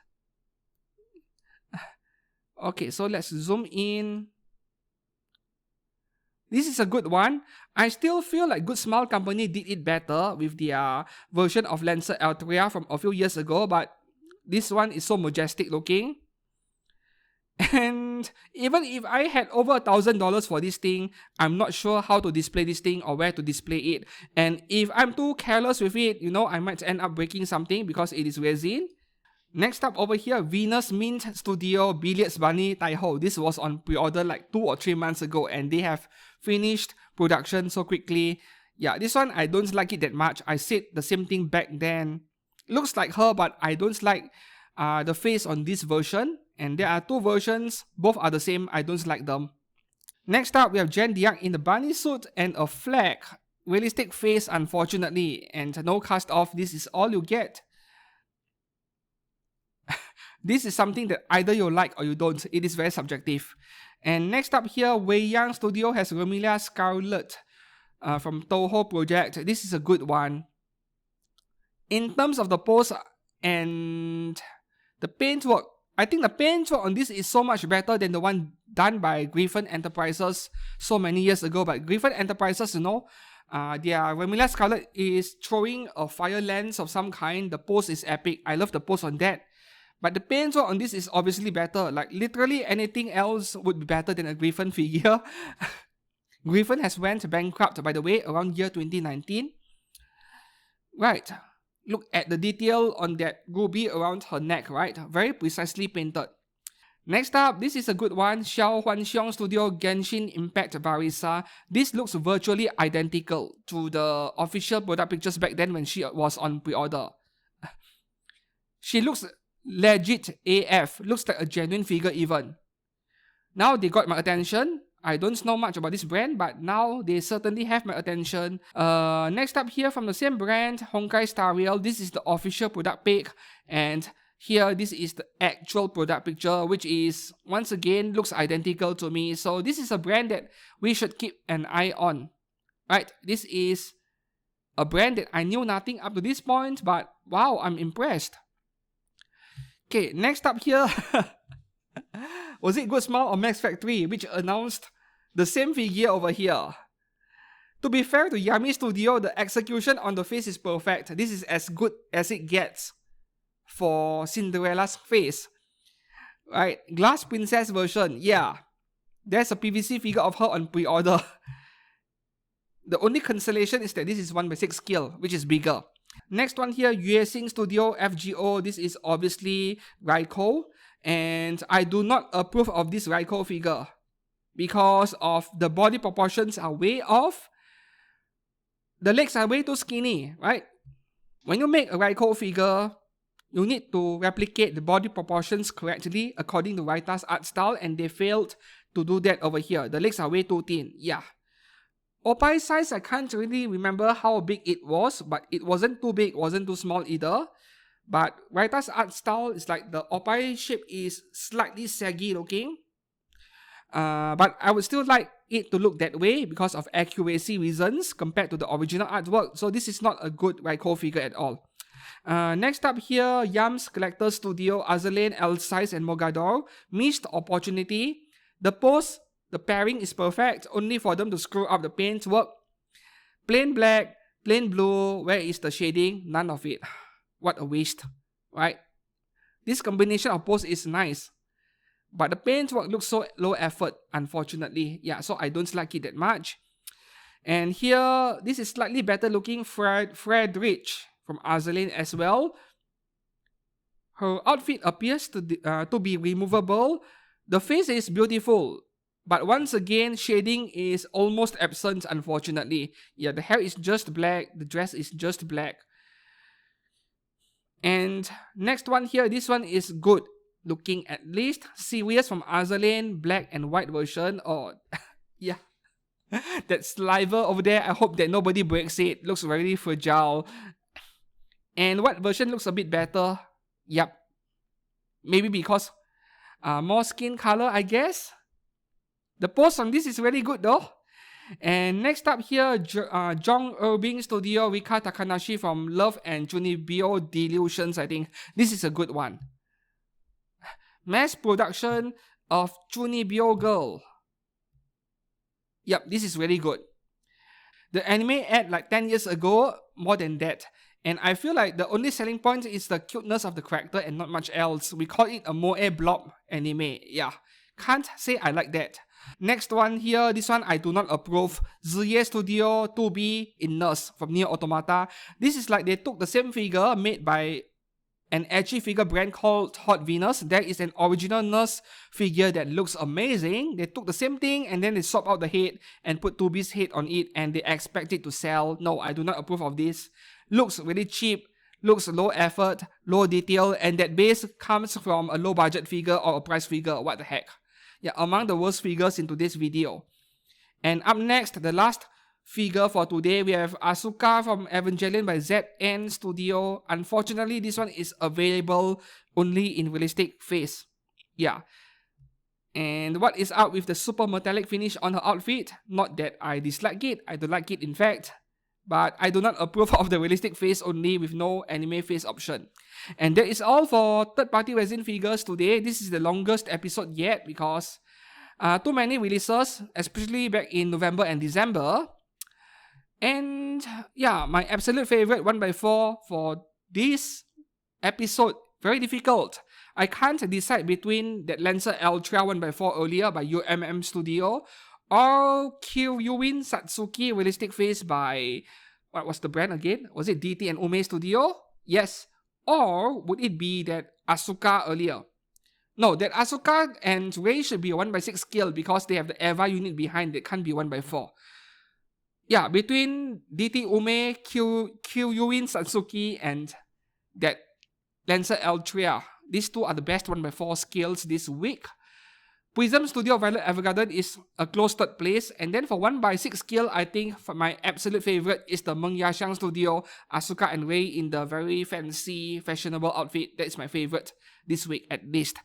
Okay, so let's zoom in. This is a good one. I still feel like Good Smile Company did it better with their version of Lancer Aerta from a few years ago, but this one is so majestic looking. And even if I had over $1,000 for this thing, I'm not sure how to display this thing or where to display it. And if I'm too careless with it, you know, I might end up breaking something because it is resin. Next up over here, Venus Mint Studio Billiards Bunny Taiho. This was on pre-order like 2 or 3 months ago and they have finished production so quickly. Yeah, this one I don't like it that much. I said the same thing back then. Looks like her, but I don't like the face on this version. And there are 2 versions, both are the same. I don't like them. Next up, we have Jen Diak in the bunny suit and a flag. Realistic face, unfortunately, and no cast off. This is all you get. This is something that either you like or you don't. It is very subjective. And next up here, Wei Yang Studio has Romelia Scarlet from Toho Project. This is a good one. In terms of the pose and the paintwork, I think the paintwork on this is so much better than the one done by Griffin Enterprises so many years ago. But Griffin Enterprises, you know, their Romelia Scarlet is throwing a fire lance of some kind. The pose is epic. I love the pose on that. But the paintwork on this is obviously better. Like literally anything else would be better than a Griffin figure. Griffin has went bankrupt, by the way, around year 2019. Right. Look at the detail on that ruby around her neck, right? Very precisely painted. Next up, this is a good one. Xiao Huanxiong Studio Genshin Impact Barisa. This looks virtually identical to the official product pictures back then when she was on pre-order. She looks legit AF. Looks like a genuine figure even. Now they got my attention. I don't know much about this brand, but now they certainly have my attention. Next up here from the same brand, Honkai Star Rail. This is the official product pic, and here this is the actual product picture, which is once again looks identical to me. So this is a brand that we should keep an eye on, right? This is a brand that I knew nothing up to this point, but wow, I'm impressed. Okay, next up here. Was it Good Smile or Max Factory which announced the same figure over here? To be fair to UME Studio, the execution on the face is perfect. This is as good as it gets for Cinderella's face. Right, Glass Princess version, yeah. There's a PVC figure of her on pre-order. The only consolation is that this is 1/6 scale, which is bigger. Next one here, UME Studio FGO. This is obviously Raikou. And I do not approve of this Raikou figure because of the body proportions are way off. The legs are way too skinny, right? When you make a Raikou figure, you need to replicate the body proportions correctly according to Raita's art style, and they failed to do that over here. The legs are way too thin, yeah. Oppai size, I can't really remember how big it was, but it wasn't too big, wasn't too small either. But Raita's art style is like the Oppai shape is slightly saggy looking. But I would still like it to look that way because of accuracy reasons compared to the original artwork. So this is not a good Raikou figure at all. Next up here, Yam's Collector Studio, Azalane, L-Size, and Mogador. Missed opportunity. The pose, the pairing is perfect, only for them to screw up the paintwork. Plain black, plain blue, where is the shading? None of it. What a waste, right? This combination of pose is nice, but the paintwork looks so low effort, unfortunately. Yeah, so I don't like it that much. And here, this is slightly better looking Friedrich from Azalane as well. Her outfit appears to be removable. The face is beautiful, but once again, shading is almost absent, unfortunately. Yeah, the hair is just black, the dress is just black. And next one here, this one is good looking at least. Serious from Azalane, black and white version. Oh, yeah. That sliver over there, I hope that nobody breaks it. Looks very fragile. And white version looks a bit better. Yep. Maybe because more skin color, I guess. The pose on this is really good though. And next up here, Jong Irving Studio, Rika Takanashi from Love and Junibyo Delusions, I think. This is a good one. Mass production of Junibyo Girl. Yep, this is really good. The anime aired like 10 years ago, more than that. And I feel like the only selling point is the cuteness of the character and not much else. We call it a moe blob anime. Yeah, can't say I like that. Next one here, this one I do not approve. Xia Studio 2B in Nurse from Nier Automata. This is like they took the same figure made by an edgy figure brand called Hot Venus. There is an original Nurse figure that looks amazing. They took the same thing and then they swap out the head and put 2B's head on it and they expect it to sell. No, I do not approve of this. Looks really cheap, looks low effort, low detail, and that base comes from a low budget figure or a price figure. What the heck? Yeah, among the worst figures in today's video. And up next, the last figure for today, we have Asuka from Evangelion by ZN Studio. Unfortunately, this one is available only in realistic face. Yeah. And what is up with the super metallic finish on her outfit? Not that I dislike it, I don't like it in fact. But I do not approve of the realistic face only with no anime face option. And that is all for third-party resin figures today. This is the longest episode yet because too many releases, especially back in November and December. And yeah, my absolute favorite 1x4 for this episode, very difficult. I can't decide between that Lancer Ultra 1x4 earlier by UME Studio or Kyuwin Satsuki Realistic Face by, what was the brand again? Was it DT and UME Studio? Yes. Or would it be that Asuka earlier? No, that Asuka and Rei should be a 1x6 scale because they have the EVA unit behind. It can't be 1x4. Yeah, between DT Ume, Kyuwin Satsuki, and that Lancer Ultra. These two are the best 1x4 scales this week. Prism Studio Violet Evergarden is a close third place. And then for 1x6 scale, I think for my absolute favorite is the Xia Studio, Asuka and Rei in the very fancy, fashionable outfit. That is my favorite this week at least.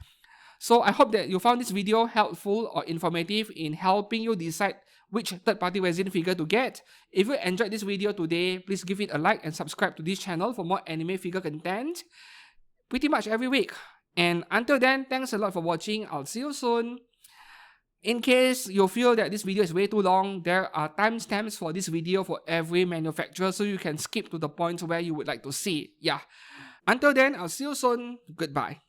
So I hope that you found this video helpful or informative in helping you decide which third-party resin figure to get. If you enjoyed this video today, please give it a like and subscribe to this channel for more anime figure content pretty much every week. And until then, thanks a lot for watching. I'll see you soon. In case you feel that this video is way too long, there are timestamps for this video for every manufacturer, so you can skip to the point where you would like to see. Yeah. Until then, I'll see you soon. Goodbye.